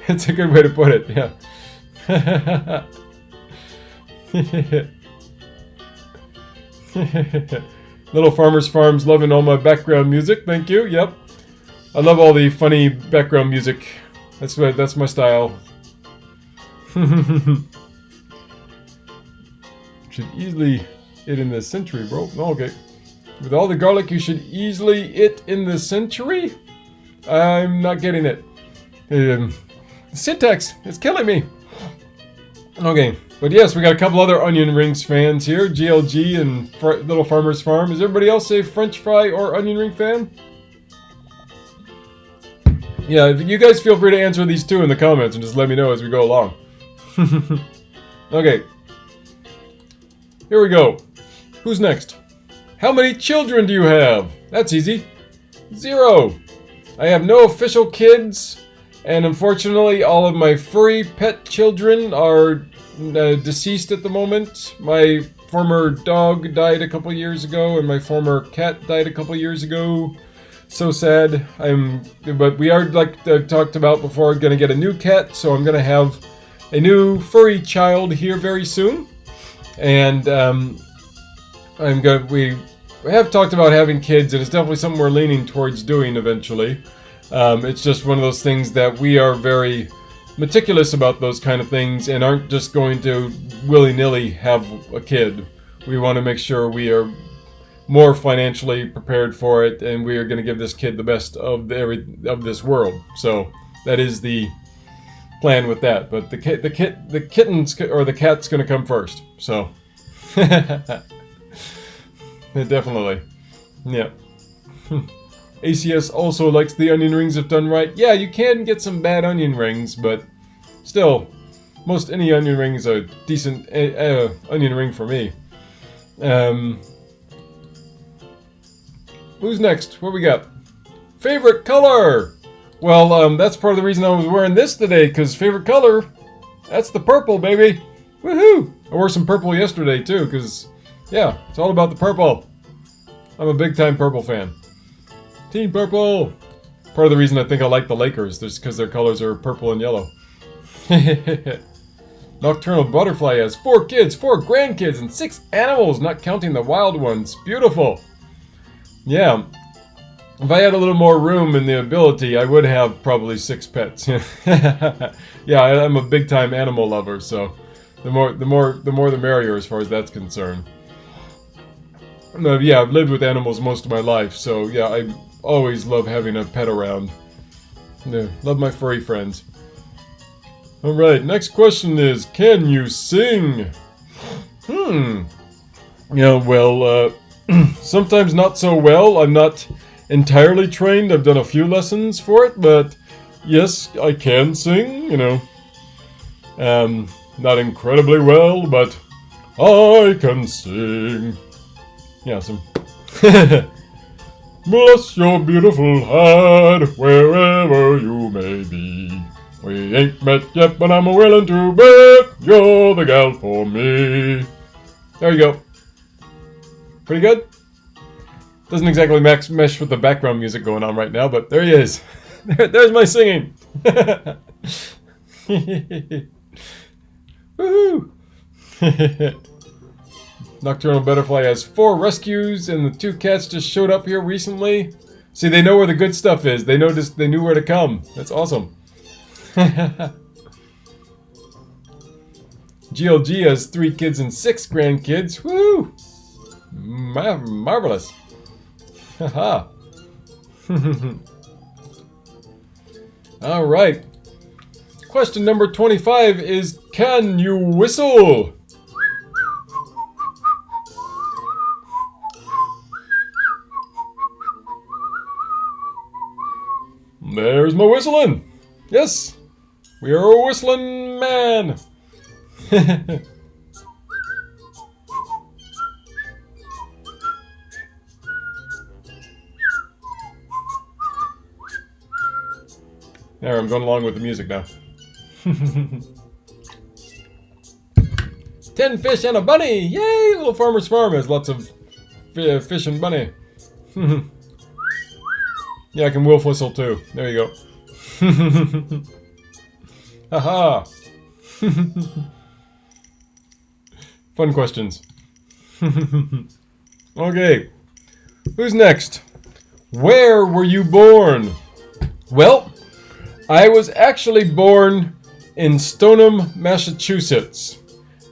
It's a good way to put it. Yeah. Little Farmers Farms loving all my background music. Thank you. Yep. I love all the funny background music. That's my style. Should easily eat in this century, bro. Okay. With all the garlic, you should easily eat in the century? I'm not getting it. The syntax is killing me. Okay. But yes, we got a couple other onion rings fans here. GLG and Little Farmers Farm. Is everybody else a French fry or onion ring fan? Yeah, you guys feel free to answer these two in the comments and just let me know as we go along. Okay. Here we go. Who's next? How many children do you have? That's easy. 0. I have no official kids, and unfortunately all of my furry pet children are deceased at the moment. My former dog died a couple years ago, and my former cat died a couple years ago. So sad. But we are, like I've talked about before, gonna get a new cat, so I'm gonna have a new furry child here very soon. And we have talked about having kids, and it's definitely something we're leaning towards doing eventually. It's just one of those things that we are very meticulous about those kind of things and aren't just going to willy-nilly have a kid. We want to make sure we are more financially prepared for it, and we are going to give this kid the best of this world. So that is the plan with that. But the kittens or the cat's going to come first. So definitely, yeah. ACS also likes the onion rings if done right. Yeah, you can get some bad onion rings, but still, most any onion ring is a decent onion ring for me. Who's next? What we got? Favorite color? Well, that's part of the reason I was wearing this today, because favorite color, that's the purple, baby. Woohoo! I wore some purple yesterday, too, because, yeah, it's all about the purple. I'm a big-time purple fan. Team Purple! Part of the reason I think I like the Lakers, just because their colors are purple and yellow. Nocturnal Butterfly has 4 kids, 4 grandkids, and 6 animals, not counting the wild ones. Beautiful! Yeah. If I had a little more room and the ability, I would have probably 6 pets. Yeah, I'm a big-time animal lover, so the more the merrier as far as that's concerned. Yeah, I've lived with animals most of my life, so yeah, I always love having a pet around. Yeah, love my furry friends. Alright, next question is, can you sing? Yeah, well, sometimes not so well. I'm not entirely trained. I've done a few lessons for it, but yes, I can sing, you know. Not incredibly well, but I can sing. Yeah, some... Bless your beautiful heart, wherever you may be. We ain't met yet, but I'm willing to bet you're the gal for me. There you go. Pretty good? Doesn't exactly mesh with the background music going on right now, but there he is. There's my singing. Woohoo! Nocturnal Butterfly has 4 rescues, and the 2 cats just showed up here recently. See, they know where the good stuff is. They knew where to come. That's awesome. GLG has 3 kids and 6 grandkids. Woo! Marvelous. Haha. All right. Question number 25 is, can you whistle? There's my whistling. Yes, we are a whistling man. There, I'm going along with the music now. 10 fish and a bunny! Yay! Little Farmer's Farm has lots of fish and bunny. Yeah, I can wolf whistle too. There you go. Haha! Fun questions. Okay. Who's next? Where were you born? Well, I was actually born in Stoneham, Massachusetts.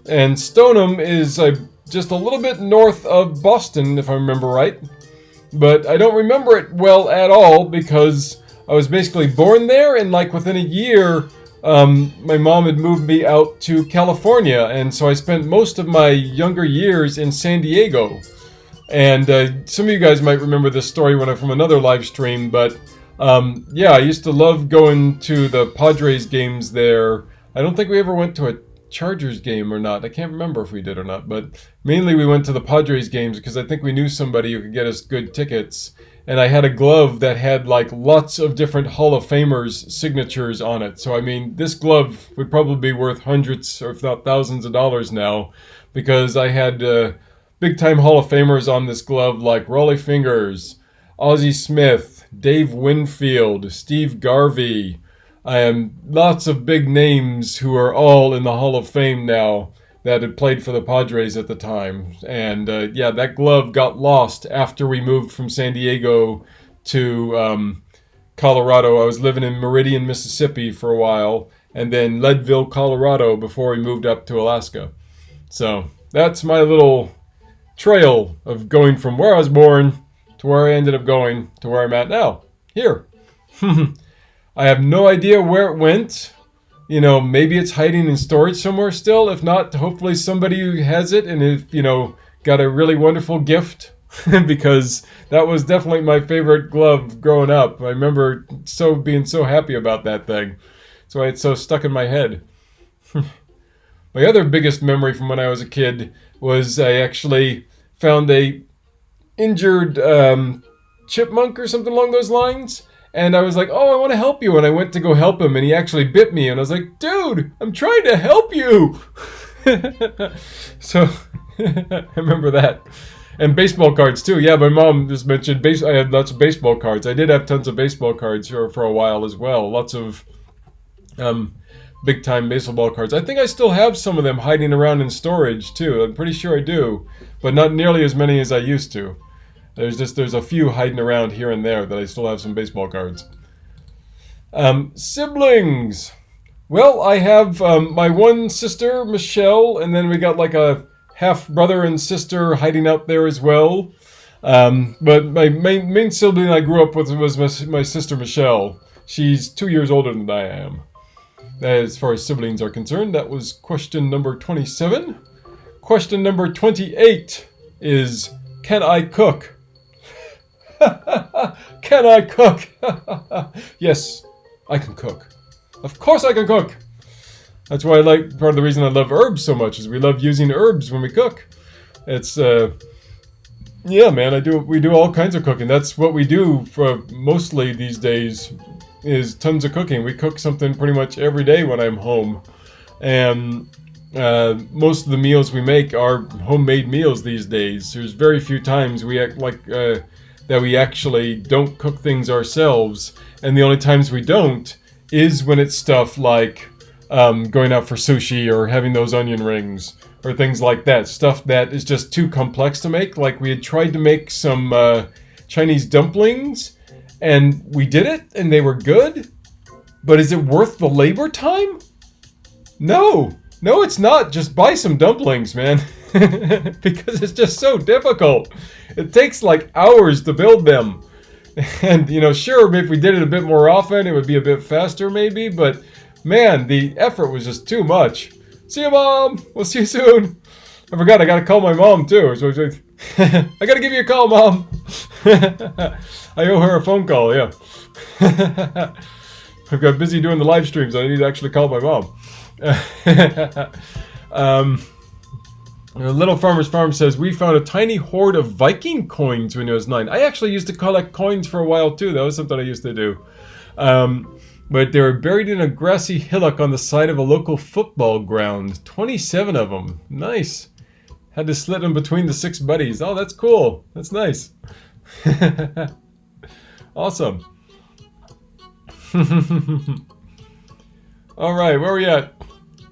And Stoneham is just a little bit north of Boston, if I remember right. But I don't remember it well at all because I was basically born there, and like within a year, my mom had moved me out to California, and so I spent most of my younger years in San Diego. And some of you guys might remember this story from another live stream, but yeah, I used to love going to the Padres games there. I don't think we ever went to a Chargers game or not. I can't remember if we did or not, but mainly we went to the Padres games because I think we knew somebody who could get us good tickets. And I had a glove that had like lots of different Hall of Famers signatures on it. So I mean, this glove would probably be worth hundreds or if not thousands of dollars now, because I had big time Hall of Famers on this glove like Rollie Fingers, Ozzie Smith, Dave Winfield, Steve Garvey. Lots of big names who are all in the Hall of Fame now that had played for the Padres at the time. And yeah, that glove got lost after we moved from San Diego to Colorado. I was living in Meridian, Mississippi for a while, and then Leadville, Colorado before we moved up to Alaska. So that's my little trail of going from where I was born to where I ended up going to where I'm at now. Here. I have no idea where it went. You know, maybe it's hiding in storage somewhere still. If not, hopefully somebody has it and if, got a really wonderful gift because that was definitely my favorite glove growing up. I remember being so happy about that thing. That's why it's so stuck in my head. My other biggest memory from when I was a kid was I actually found a injured chipmunk or something along those lines. And I was like, oh, I want to help you. And I went to go help him, and he actually bit me. And I was like, dude, I'm trying to help you. So I remember that. And baseball cards, too. Yeah, my mom just mentioned I had lots of baseball cards. I did have tons of baseball cards for a while as well. Lots of big-time baseball cards. I think I still have some of them hiding around in storage, too. I'm pretty sure I do. But not nearly as many as I used to. There's a few hiding around here and there that I still have some baseball cards. Siblings. Well, I have my one sister, Michelle, and then we got like a half brother and sister hiding out there as well. But my main sibling I grew up with was my sister, Michelle. She's 2 years older than I am. As far as siblings are concerned, that was question number 27. Question number 28 is, can I cook? Can I cook? Yes, I can cook. Of course I can cook. That's why part of the reason I love herbs so much is we love using herbs when we cook. It's, yeah, man, we do all kinds of cooking. That's what we do for mostly these days is tons of cooking. We cook something pretty much every day when I'm home. And most of the meals we make are homemade meals these days. There's very few times we act like that we actually don't cook things ourselves. And the only times we don't is when it's stuff like going out for sushi or having those onion rings or things like that. Stuff that is just too complex to make. Like we had tried to make some Chinese dumplings, and we did it, and they were good. But is it worth the labor time? No, it's not. Just buy some dumplings, man. Because it's just so difficult. It takes like hours to build them. And, sure, if we did it a bit more often, it would be a bit faster maybe. But, man, the effort was just too much. See you, Mom. We'll see you soon. I forgot, I gotta call my mom, too. I gotta give you a call, Mom. I owe her a phone call, yeah. I've got busy doing the live streams. I need to actually call my mom. Little Farmer's Farm says, we found a tiny hoard of Viking coins when I was 9. I actually used to collect coins for a while too. That was something I used to do. But they were buried in a grassy hillock on the side of a local football ground. 27 of them. Nice. Had to slit them between the 6 buddies. Oh, that's cool. That's nice. Awesome. Alright, where are we at?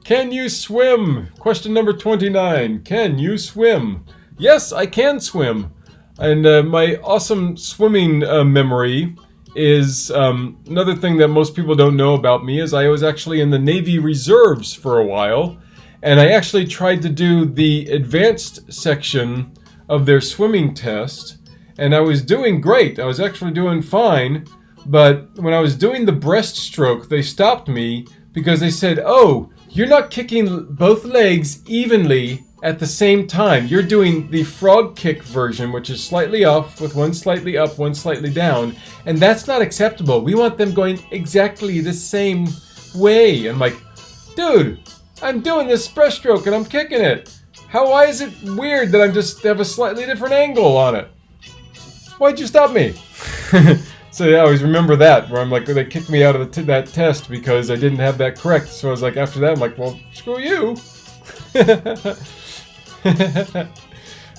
Can you swim? Question number 29. Can you swim? Yes, I can swim. And my awesome swimming memory is another thing that most people don't know about me is I was actually in the Navy Reserves for a while. And I actually tried to do the advanced section of their swimming test. And I was doing great. I was actually doing fine. But when I was doing the breaststroke, they stopped me because they said, oh, you're not kicking both legs evenly at the same time. You're doing the frog kick version, which is slightly off, with one slightly up, one slightly down. And that's not acceptable. We want them going exactly the same way. I'm like, dude, I'm doing this breaststroke and I'm kicking it. Why is it weird that I just have a slightly different angle on it? Why'd you stop me? So yeah, I always remember that, where I'm like, they kicked me out of that test because I didn't have that correct. So I was like, after that, I'm like, well, screw you.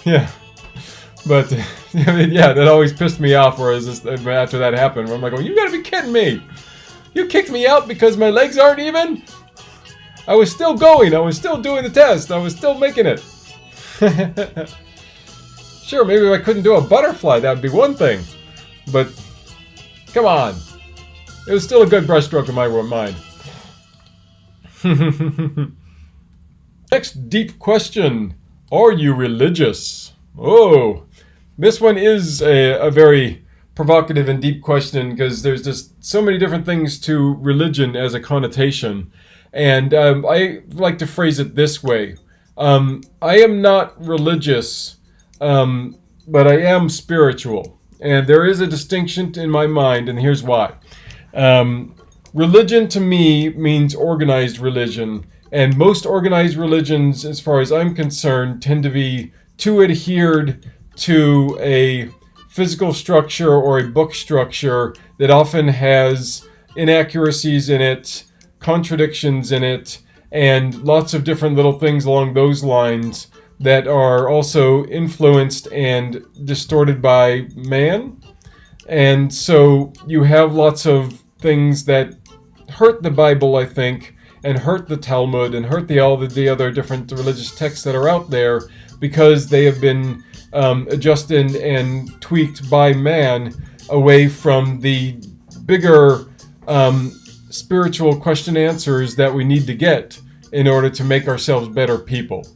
Yeah. But, yeah, that always pissed me off, whereas after that happened, where I'm like, oh, you gotta be kidding me. You kicked me out because my legs aren't even? I was still going. I was still doing the test. I was still making it. Sure, maybe if I couldn't do a butterfly, that would be one thing. But... come on. It was still a good breaststroke in my mind. Next deep question. Are you religious? Oh, this one is a very provocative and deep question because there's just so many different things to religion as a connotation. And I like to phrase it this way. I am not religious, but I am spiritual. And there is a distinction in my mind, and here's why. Religion to me means organized religion, and most organized religions, as far as I'm concerned, tend to be too adhered to a physical structure or a book structure that often has inaccuracies in it, contradictions in it, and lots of different little things along those lines that are also influenced and distorted by man. And so you have lots of things that hurt the Bible, I think, and hurt the Talmud, and hurt all the other different religious texts that are out there, because they have been adjusted and tweaked by man away from the bigger spiritual question answers that we need to get in order to make ourselves better people.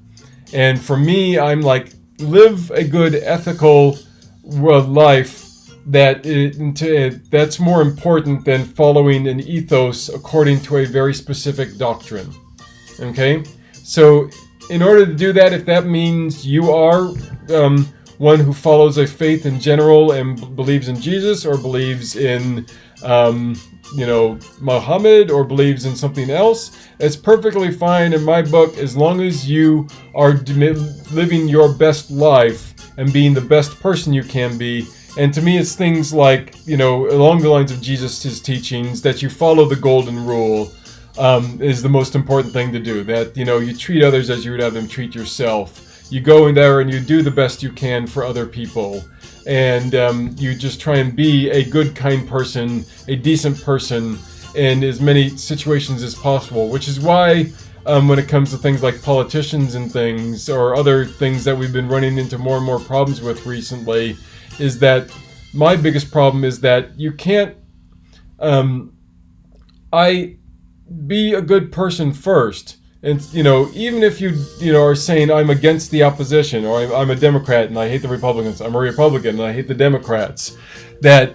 And for me, I'm like, live a good ethical life that's more important than following an ethos according to a very specific doctrine. Okay? So in order to do that, if that means you are one who follows a faith in general and believes in Jesus, or believes in Muhammad, or believes in something else, it's perfectly fine in my book, as long as you are living your best life and being the best person you can be. And to me, it's things like, along the lines of Jesus' teachings, that you follow the golden rule is the most important thing to do. That, you treat others as you would have them treat yourself. you go in there and you do the best you can for other people. And you just try and be a good, kind person, a decent person in as many situations as possible. Which is why when it comes to things like politicians and things, or other things that we've been running into more and more problems with recently, is that my biggest problem is that you can't be a good person first. And, even if you are saying, I'm against the opposition, or I'm a Democrat and I hate the Republicans, I'm a Republican and I hate the Democrats, that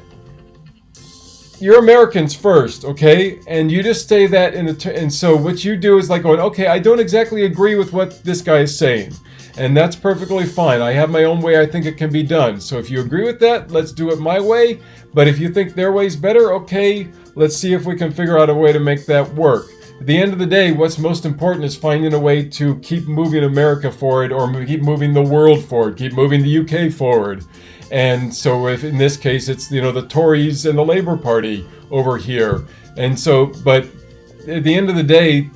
you're Americans first, okay? And you just say that and so what you do is like going, okay, I don't exactly agree with what this guy is saying. And that's perfectly fine. I have my own way I think it can be done. So if you agree with that, let's do it my way. But if you think their way's better, okay, let's see if we can figure out a way to make that work. At the end of the day, what's most important is finding a way to keep moving America forward, or keep moving the world forward, keep moving the UK forward. And so if in this case it's, the Tories and the Labour Party over here. And so, but at the end of the day,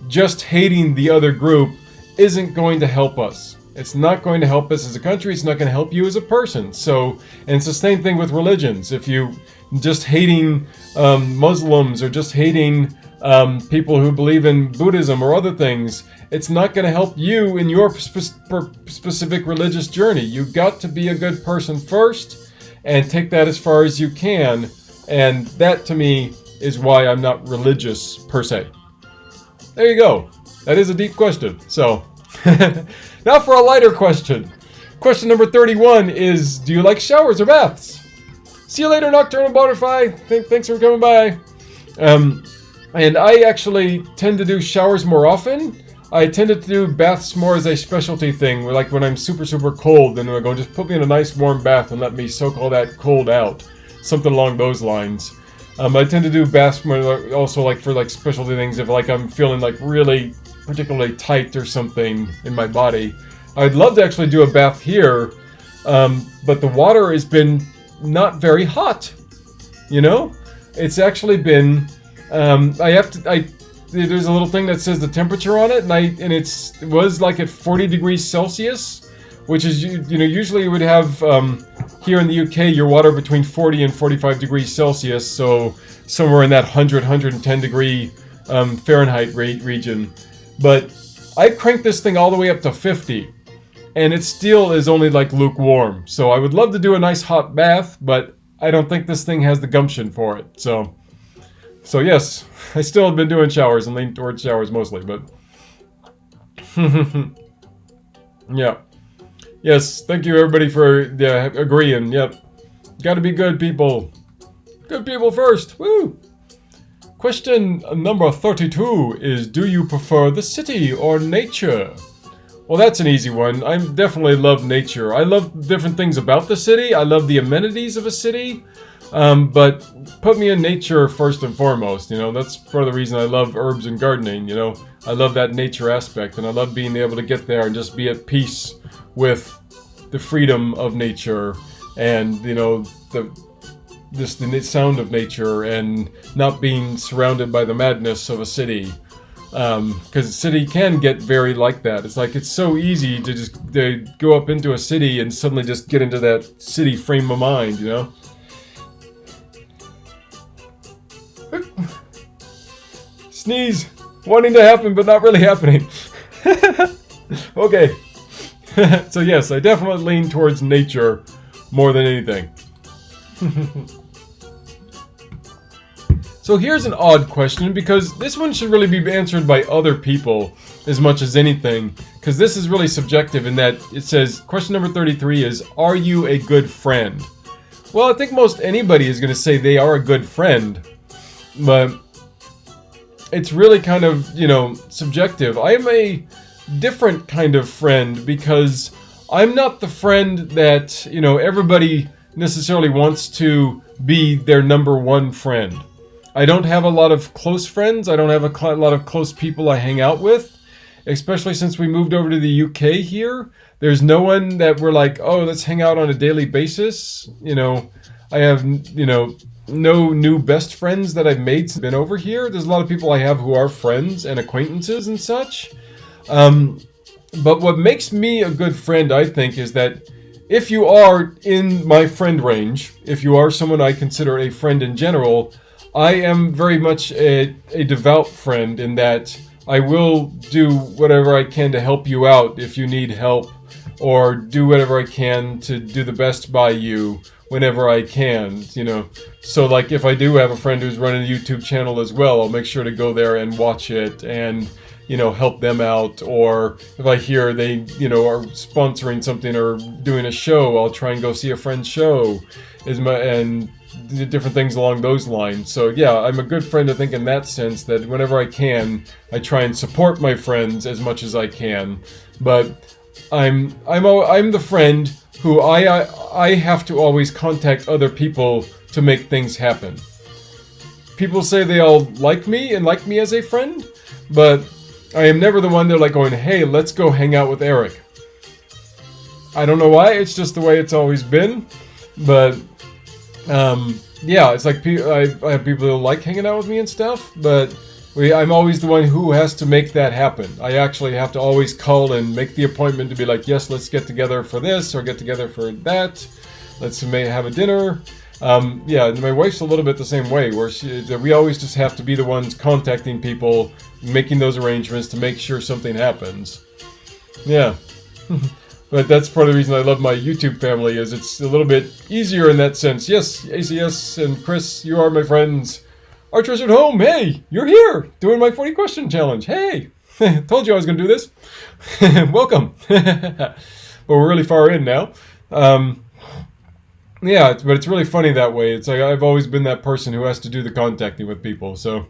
just hating the other group isn't going to help us. It's not going to help us as a country. It's not going to help you as a person. So, and it's the same thing with religions. If you just hating Muslims, or just hating people who believe in Buddhism or other things, it's not going to help you in your specific religious journey. You've got to be a good person first and take that as far as you can. And that, to me, is why I'm not religious per se. There you go. That is a deep question. So, now for a lighter question. Question number 31 is, do you like showers or baths? See you later, Nocturnal Butterfly. Thanks for coming by. And I actually tend to do showers more often. I tended to do baths more as a specialty thing, like when I'm super, super cold, then I go, just put me in a nice warm bath and let me soak all that cold out. Something along those lines. I tend to do baths more also like for like specialty things, if like I'm feeling like really particularly tight or something in my body. I'd love to actually do a bath here, but the water has been not very hot. It's actually been. There's a little thing that says the temperature on it, and it was like at 40 degrees Celsius, which is usually you would have here in the UK your water between 40 and 45 degrees Celsius, so somewhere in that 110 degree Fahrenheit region. But I cranked this thing all the way up to 50, and it still is only like lukewarm. So I would love to do a nice hot bath, but I don't think this thing has the gumption for it. So yes, I still have been doing showers and lean towards showers mostly, but yeah. Yes, thank you everybody for agreeing. Yep. Gotta be good people. Good people first. Woo! Question number 32 is, do you prefer the city or nature? Well, that's an easy one. I definitely love nature. I love different things about the city. I love the amenities of a city. But put me in nature first and foremost, that's part of the reason I love herbs and gardening, I love that nature aspect, and I love being able to get there and just be at peace with the freedom of nature and, the sound of nature, and not being surrounded by the madness of a city. Because a city can get very like that. It's like, it's so easy to just go up into a city and suddenly just get into that city frame of mind, Sneeze, wanting to happen but not really happening. Okay. So yes, I definitely lean towards nature more than anything. So here's an odd question, because this one should really be answered by other people as much as anything, because this is really subjective in that it says, question number 33 is, are you a good friend? Well, I think most anybody is going to say they are a good friend, but it's really kind of, subjective. I am a different kind of friend, because I'm not the friend that, everybody necessarily wants to be their number one friend. I don't have a lot of close friends. I don't have a lot of close people I hang out with, especially since we moved over to the UK here. There's no one that we're like, oh, let's hang out on a daily basis. I have, no new best friends that I've made since I've been over here. There's a lot of people I have who are friends and acquaintances and such. But what makes me a good friend, I think, is that if you are in my friend range, if you are someone I consider a friend in general, I am very much a devout friend in that I will do whatever I can to help you out if you need help, or do whatever I can to do the best by you whenever I can, you know. So like if I do have a friend who's running a YouTube channel as well, I'll make sure to go there and watch it and, you know, help them out. Or if I hear they, you know, are sponsoring something or doing a show, I'll try and go see a friend's show, and different things along those lines. So yeah, I'm a good friend, I think, in that sense, that whenever I can, I try and support my friends as much as I can. But I'm the friend who I have to always contact other people to make things happen. People say they all like me and like me as a friend, but I am never the one they're like going, hey, let's go hang out with Eric. I don't know why, it's just the way it's always been. But yeah, it's like I have people who like hanging out with me and stuff, but I'm always the one who has to make that happen. I actually have to always call and make the appointment to be like, yes, let's get together for this or get together for that. Let's have a dinner. Yeah, and my wife's a little bit the same way, where we always just have to be the ones contacting people, making those arrangements to make sure something happens. Yeah. But that's part of the reason I love my YouTube family, is it's a little bit easier in that sense. Yes, ACS and Chris, you are my friends. Our treasured home, hey, you're here, doing my 40 question challenge. Hey, told you I was going to do this. Welcome. But we're really far in now. Yeah, but it's really funny that way. It's like I've always been that person who has to do the contacting with people, so.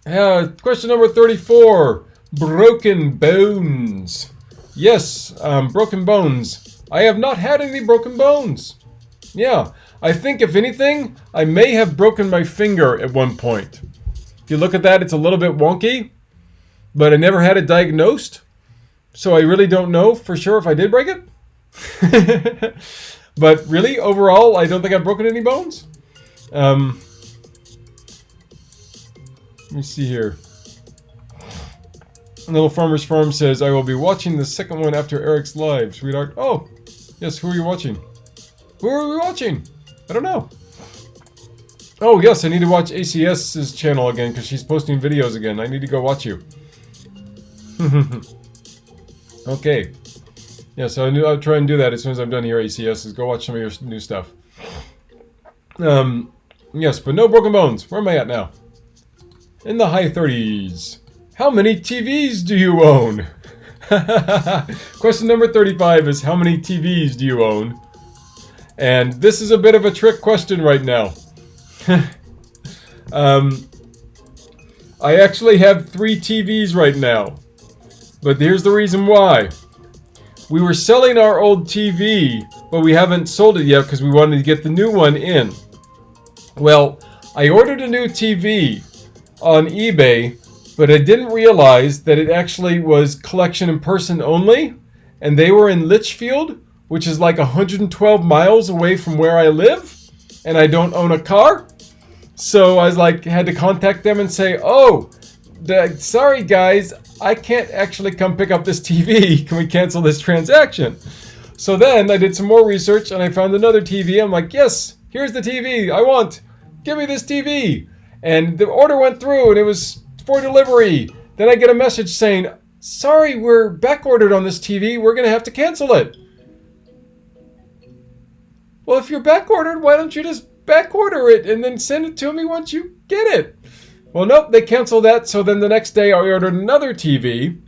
Yeah, question number 34. Broken bones. Yes, broken bones. I have not had any broken bones. Yeah, I think if anything, I may have broken my finger at one point. If you look at that, it's a little bit wonky, but I never had it diagnosed, so I really don't know for sure if I did break it. But really, overall, I don't think I've broken any bones. Let me see here. Little Farmer's Farm says, I will be watching the second one after Eric's live, sweetheart. Oh, yes, who are you watching? Who are we watching? I don't know. Oh, yes, I need to watch ACS's channel again, because she's posting videos again. I need to go watch you. Okay. Yeah, so I'll try and do that as soon as I'm done here, ACS, is go watch some of your new stuff. Yes, but no broken bones. Where am I at now? In the high 30s. How many TVs do you own? Question number 35 is, how many TVs do you own? And this is a bit of a trick question right now. I actually have 3 TVs right now. But here's the reason why. We were selling our old TV, but we haven't sold it yet because we wanted to get the new one in. Well, I ordered a new TV on eBay, but I didn't realize that it actually was collection in person only, and they were in Litchfield, which is like 112 miles away from where I live, and I don't own a car. So I was like, had to contact them and say, oh, sorry guys, I can't actually come pick up this TV. Can we cancel this transaction? So then I did some more research and I found another TV. I'm like, yes, here's the TV I want. Give me this TV. And the order went through and it was for delivery. Then I get a message saying, sorry, we're back ordered on this TV. We're going to have to cancel it. Well, if you're back ordered, why don't you just back order it and then send it to me once you get it? Well, nope, they canceled that. So then the next day I ordered another TV.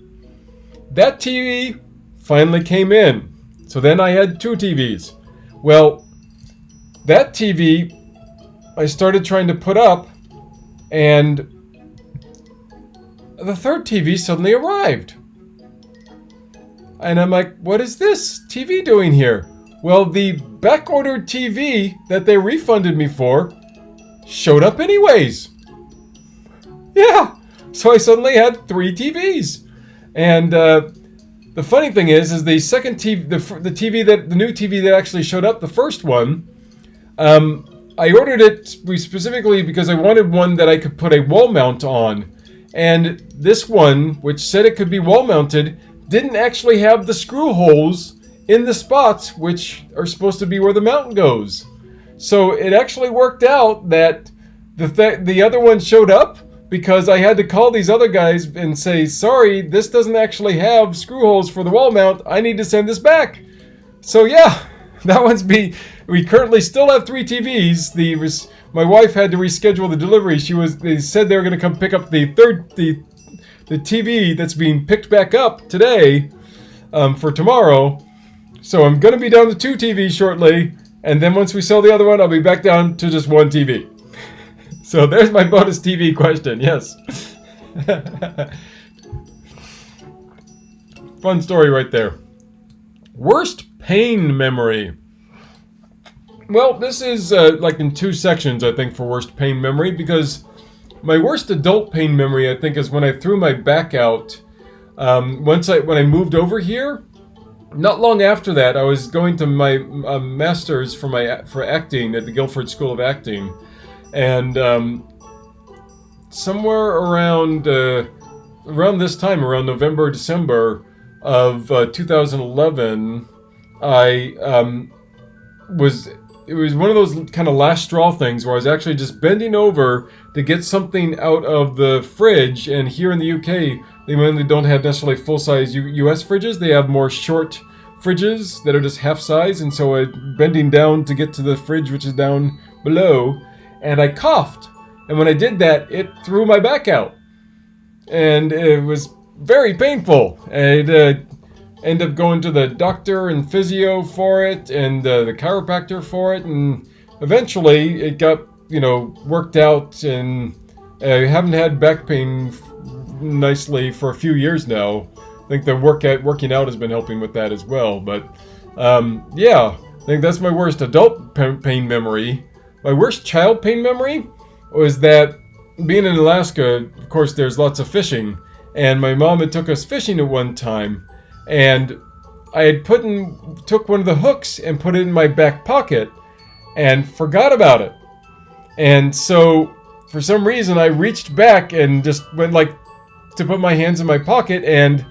That TV finally came in. So then I had 2 TVs. Well, that TV I started trying to put up, and the third TV suddenly arrived. And I'm like, what is this TV doing here? Well, the back-ordered TV that they refunded me for showed up anyways. Yeah, so I suddenly had 3 TVs. And the funny thing is the second TV, the new TV that actually showed up, the first one, I ordered it specifically because I wanted one that I could put a wall mount on. And this one, which said it could be wall mounted, didn't actually have the screw holes in the spots which are supposed to be where the mount goes. So it actually worked out that the other one showed up because I had to call these other guys and say, sorry, this doesn't actually have screw holes for the wall mount. I need to send this back. So yeah, that one's we currently still have 3 TVs. My wife had to reschedule the delivery. They said they were going to come pick up the TV that's being picked back up today for tomorrow. So I'm going to be down to 2 TVs shortly. And then once we sell the other one, I'll be back down to just 1 TV. So there's my bonus TV question. Yes. Fun story right there. Worst pain memory. Well, this is like in 2 sections, I think, for worst pain memory, because my worst adult pain memory, I think, is when I threw my back out. When I moved over here, not long after that, I was going to my master's for acting at the Guilford School of Acting, and somewhere around this time, around November, December of 2011, it was one of those kind of last straw things where I was actually just bending over to get something out of the fridge. And here in the UK, they mainly don't have necessarily full-size US fridges. They have more short fridges that are just half size. And so I'm bending down to get to the fridge, which is down below. And I coughed. And when I did that, it threw my back out. And it was very painful. I'd end up going to the doctor and physio for it, and the chiropractor for it, and eventually it got, worked out, and I haven't had back pain nicely for a few years now. I think the working out has been helping with that as well, but yeah, I think that's my worst adult pain memory. My worst child pain memory was that being in Alaska, of course, there's lots of fishing, and my mom had took us fishing at one time. And I had took one of the hooks and put it in my back pocket and forgot about it. And so, for some reason, I reached back and just went to put my hands in my pocket and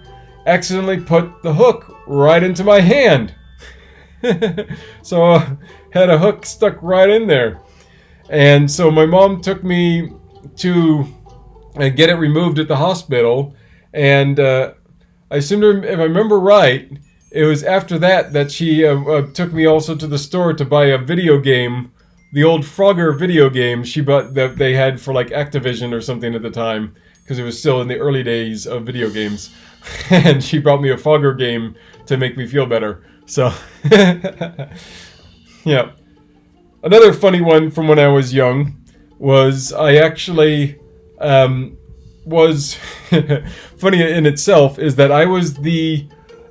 accidentally put the hook right into my hand. So, had a hook stuck right in there. And so my mom took me to get it removed at the hospital. And I seem to, if I remember right, it was after that she took me also to the store to buy a video game, the old Frogger video game she bought that they had for Activision or something at the time, because it was still in the early days of video games. And she brought me a Frogger game to make me feel better. So, yeah. Another funny one from when I was young was I actually was funny in itself is that I was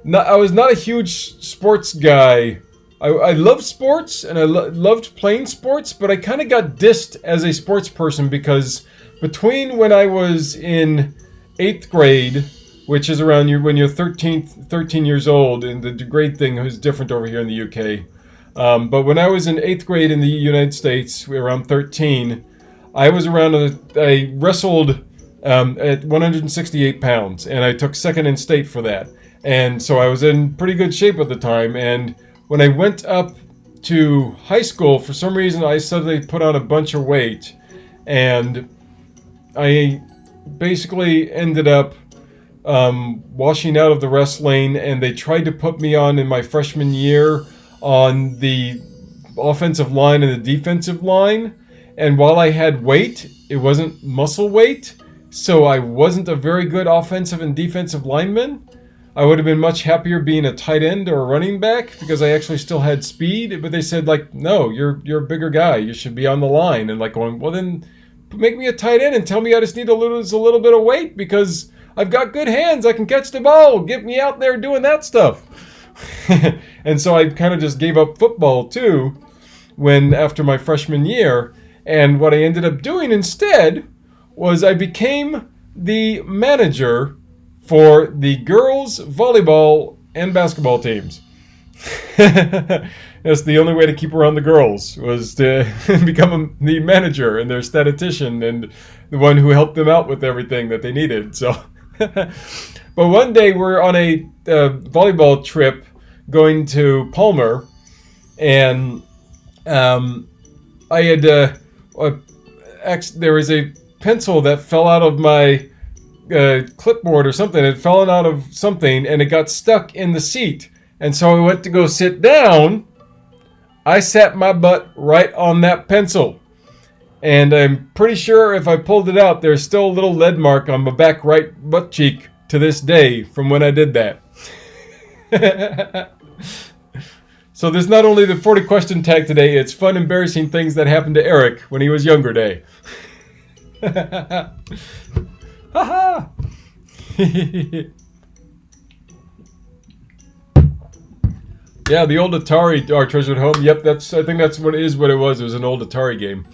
not a huge sports guy. I love sports and I loved playing sports, but I kind of got dissed as a sports person because between when I was in 8th grade, which is around when you're 13 years old, and the grade thing is different over here in the UK. But when I was in 8th grade in the United States, around 13, I was I wrestled at 168 pounds, and I took second in state for that. And so I was in pretty good shape at the time, and when I went up to high school, for some reason I suddenly put on a bunch of weight, and I basically ended up washing out of the wrestling, and they tried to put me on in my freshman year on the offensive line and the defensive line. And while I had weight, it wasn't muscle weight, so I wasn't a very good offensive and defensive lineman. I would have been much happier being a tight end or a running back because I actually still had speed. But they said, no, you're a bigger guy. You should be on the line. And going, well, then make me a tight end and tell me I just need to lose a little bit of weight because I've got good hands. I can catch the ball. Get me out there doing that stuff. And so I kind of just gave up football too after my freshman year. And what I ended up doing instead was I became the manager for the girls' volleyball and basketball teams. That's the only way to keep around the girls, was to become the manager and their statistician and the one who helped them out with everything that they needed. So, but one day we're on a volleyball trip going to Palmer, and I had there was a pencil that fell out of my clipboard or something. It had fallen out of something and it got stuck in the seat. And so I went to go sit down. I sat my butt right on that pencil. And I'm pretty sure if I pulled it out, there's still a little lead mark on my back right butt cheek to this day from when I did that. So there's not only the 40 question tag today, it's fun, embarrassing things that happened to Eric when he was younger day. Haha! Yeah, the old Atari, our treasured home. Yep, I think that's what it was. It was an old Atari game.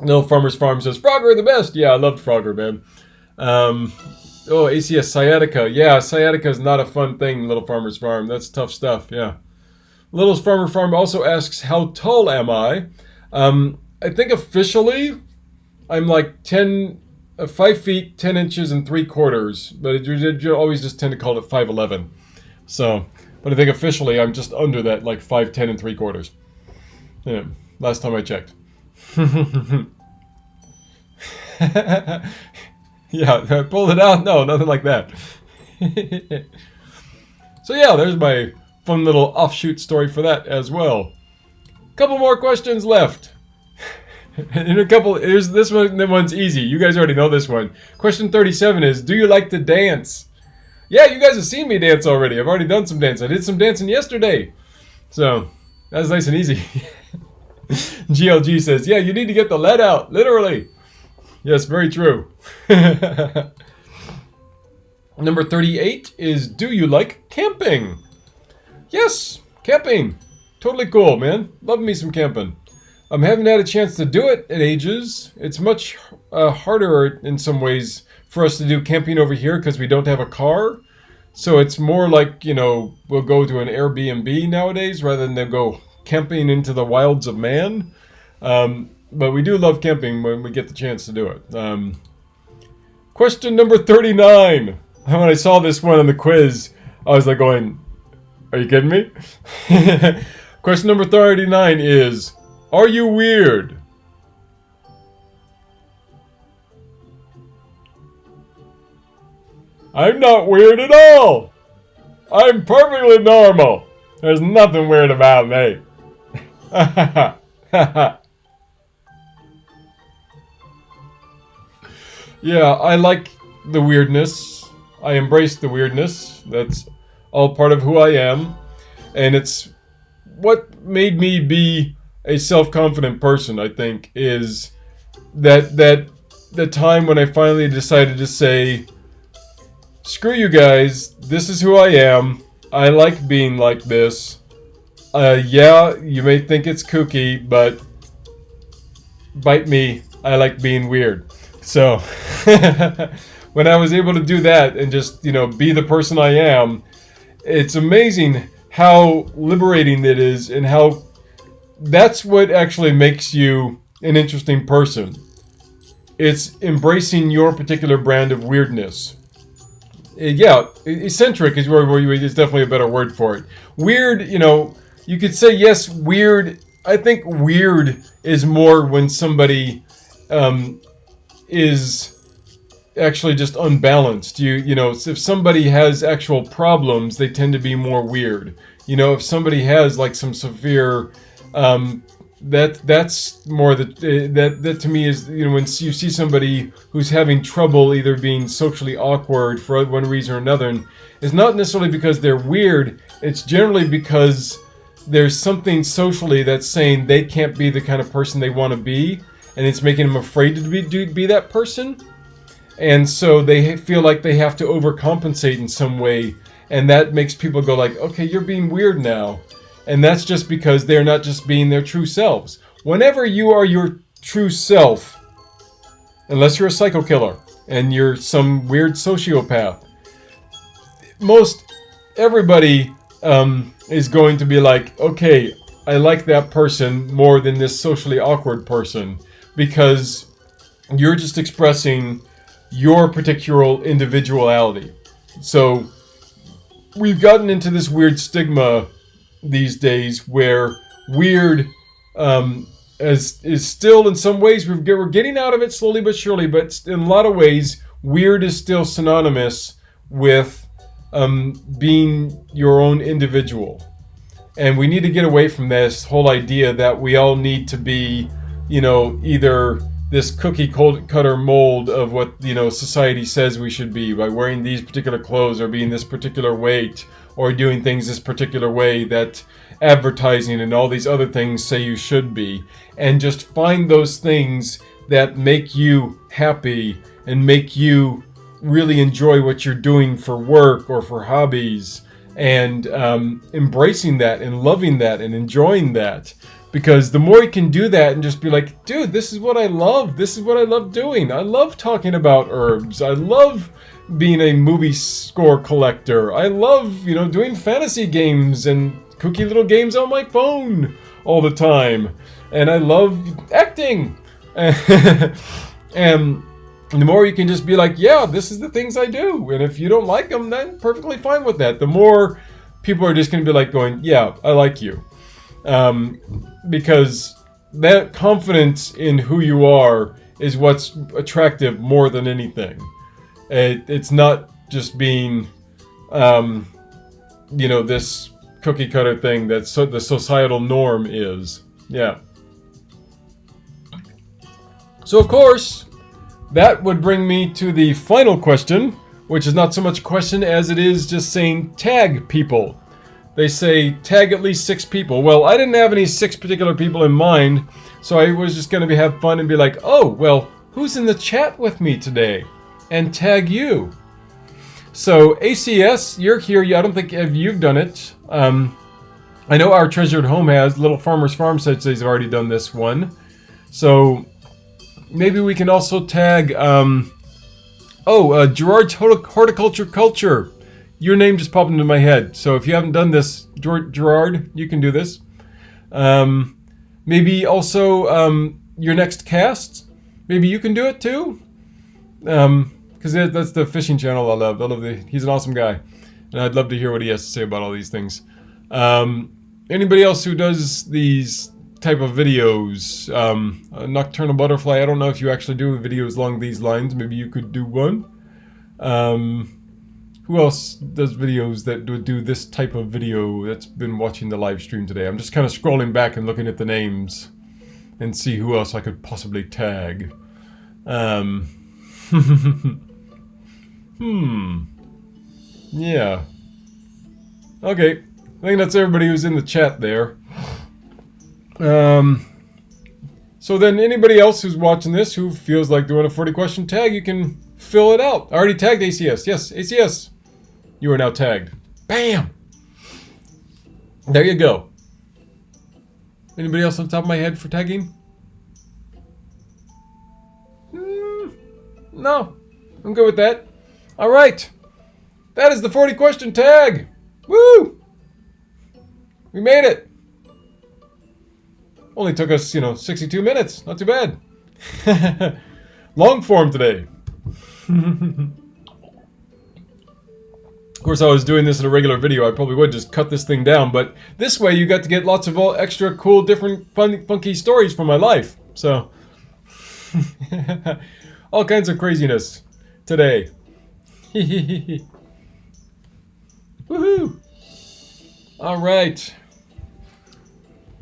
Little Farmer's Farm says, Frogger the best. Yeah, I loved Frogger, man. ACS Sciatica. Yeah, sciatica is not a fun thing, Little Farmer's Farm. That's tough stuff, yeah. Little Farmer Farm also asks, how tall am I? I think officially, I'm like 5 feet, 10 inches, and 3/4. But you always just tend to call it 5'11". So, but I think officially I'm just under that, like 5'10" and 3/4. Yeah, last time I checked. Yeah, I pulled it out. No, nothing like that. So yeah, there's my fun little offshoot story for that as well. Couple more questions left. And here's this one. That one's easy. You guys already know this one. Question 37 is, do you like to dance? Yeah, you guys have seen me dance already. I've already done some dance. I did some dancing yesterday. So, that was nice and easy. GLG says, yeah, you need to get the lead out. Literally. Yes, very true. Number 38 is, do you like camping? Yes, camping. Totally cool, man. Love me some camping. I haven't had a chance to do it in ages. It's much harder in some ways for us to do camping over here because we don't have a car. So it's more like, we'll go to an Airbnb nowadays rather than go camping into the wilds of man. But we do love camping when we get the chance to do it. Question number 39. When I saw this one on the quiz, I was like going, are you kidding me? Question number 39 is, are you weird? I'm not weird at all. I'm perfectly normal. There's nothing weird about me. Yeah, I like the weirdness. I embrace the weirdness. That's all part of who I am. And it's what made me be a self-confident person, I think, is that the time when I finally decided to say, screw you guys, this is who I am. I like being like this. Yeah, you may think it's kooky, but bite me, I like being weird. So, when I was able to do that and just, be the person I am, it's amazing how liberating it is and how that's what actually makes you an interesting person. It's embracing your particular brand of weirdness. Yeah, eccentric is is definitely a better word for it. Weird, you could say, yes, weird. I think weird is more when somebody is actually just unbalanced. If somebody has actual problems, they tend to be more weird. If somebody has like some severe, that's more that to me is, when you see somebody who's having trouble either being socially awkward for one reason or another, and it's not necessarily because they're weird. It's generally because there's something socially that's saying they can't be the kind of person they want to be, and it's making them afraid to be that person. And so they feel like they have to overcompensate in some way, and that makes people go like, okay, you're being weird now. And that's just because they're not just being their true selves. Whenever you are your true self, unless you're a psycho killer and you're some weird sociopath, most everybody is going to be like, okay, I like that person more than this socially awkward person, because you're just expressing your particular individuality. So we've gotten into this weird stigma these days where weird is still, in some ways, we're getting out of it slowly but surely, but in a lot of ways, weird is still synonymous with being your own individual. And we need to get away from this whole idea that we all need to be, either this cookie cutter mold of what, society says we should be by wearing these particular clothes or being this particular weight or doing things this particular way that advertising and all these other things say you should be. And just find those things that make you happy and make you really enjoy what you're doing for work or for hobbies, and embracing that and loving that and enjoying that. Because the more you can do that and just be like, dude, this is what I love. This is what I love doing. I love talking about herbs. I love being a movie score collector. I love, doing fantasy games and cookie little games on my phone all the time. And I love acting. And the more you can just be like, yeah, this is the things I do. And if you don't like them, then perfectly fine with that. The more people are just going to be like going, yeah, I like you. Because that confidence in who you are is what's attractive more than anything. It's not just being, this cookie cutter thing that the societal norm is. Yeah. So, of course, that would bring me to the final question, which is not so much a question as it is just saying tag people. They say tag at least 6 people. Well, I didn't have any 6 particular people in mind, so I was just going to have fun and be like, oh, well, who's in the chat with me today? And tag you. So, ACS, you're here. I don't think you've done it. I know our Treasured Home has. Little Farmer's Farm says they've already done this one. So maybe we can also tag, Gerard's Horticulture Culture. Your name just popped into my head. So if you haven't done this, Gerard, you can do this. Maybe also your next cast. Maybe you can do it too. Because that's the fishing channel I love. He's an awesome guy. And I'd love to hear what he has to say about all these things. Anybody else who does these type of videos, Nocturnal Butterfly, I don't know if you actually do videos along these lines. Maybe you could do one. Who else does videos that do this type of video that's been watching the live stream today? I'm just kind of scrolling back and looking at the names and see who else I could possibly tag. Yeah. Okay. I think that's everybody who's in the chat there. So then anybody else who's watching this who feels like doing a 40 question tag, you can fill it out. I already tagged ACS. Yes, ACS. You are now tagged. Bam! There you go. Anybody else on top of my head for tagging? No. I'm good with that. Alright. That is the 40 question tag. Woo! We made it. Only took us, 62 minutes. Not too bad. Long form today. Of course, I was doing this in a regular video. I probably would just cut this thing down. But this way, you got to get lots of extra cool, different, funky stories from my life. So, all kinds of craziness today. Woohoo! All right.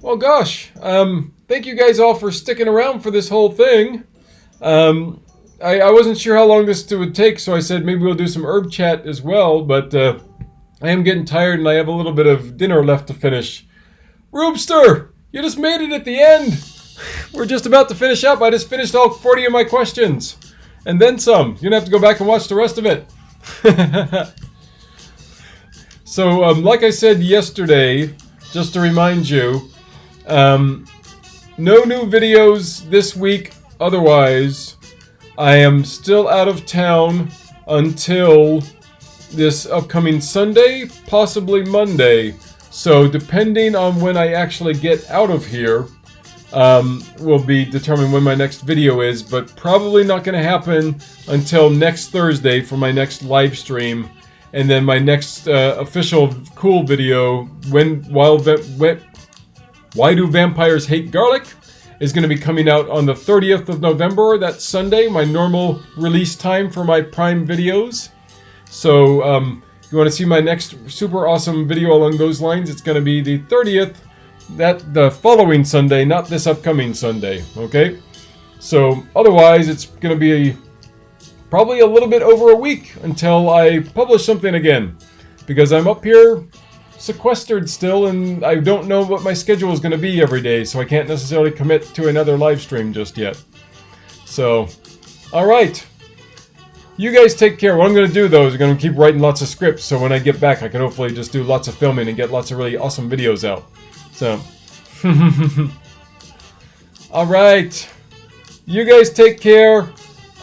Well, gosh, thank you guys all for sticking around for this whole thing. I wasn't sure how long this would take, so I said maybe we'll do some herb chat as well, but I am getting tired and I have a little bit of dinner left to finish. Roobster, you just made it at the end. We're just about to finish up. I just finished all 40 of my questions. And then some. You're going to have to go back and watch the rest of it. So, like I said yesterday, just to remind you, no new videos this week. Otherwise, I am still out of town until this upcoming Sunday, possibly Monday. So depending on when I actually get out of here, will be determined when my next video is, but probably not going to happen until next Thursday for my next live stream, and then my next official cool video, Why Do Vampires Hate Garlic, is going to be coming out on the 30th of November, that Sunday, my normal release time for my Prime videos. So, if you want to see my next super awesome video along those lines, it's going to be the 30th, the following Sunday, not this upcoming Sunday, okay? So, otherwise, it's going to be probably a little bit over a week until I publish something again, because I'm up here sequestered still, and I don't know what my schedule is going to be every day, so I can't necessarily commit to another live stream just yet. So, alright. You guys take care. What I'm going to do, though, is I'm going to keep writing lots of scripts, so when I get back, I can hopefully just do lots of filming and get lots of really awesome videos out. So, alright. You guys take care.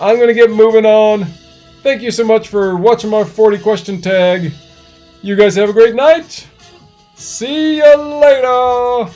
I'm going to get moving on. Thank you so much for watching my 40 question tag. You guys have a great night. See you later.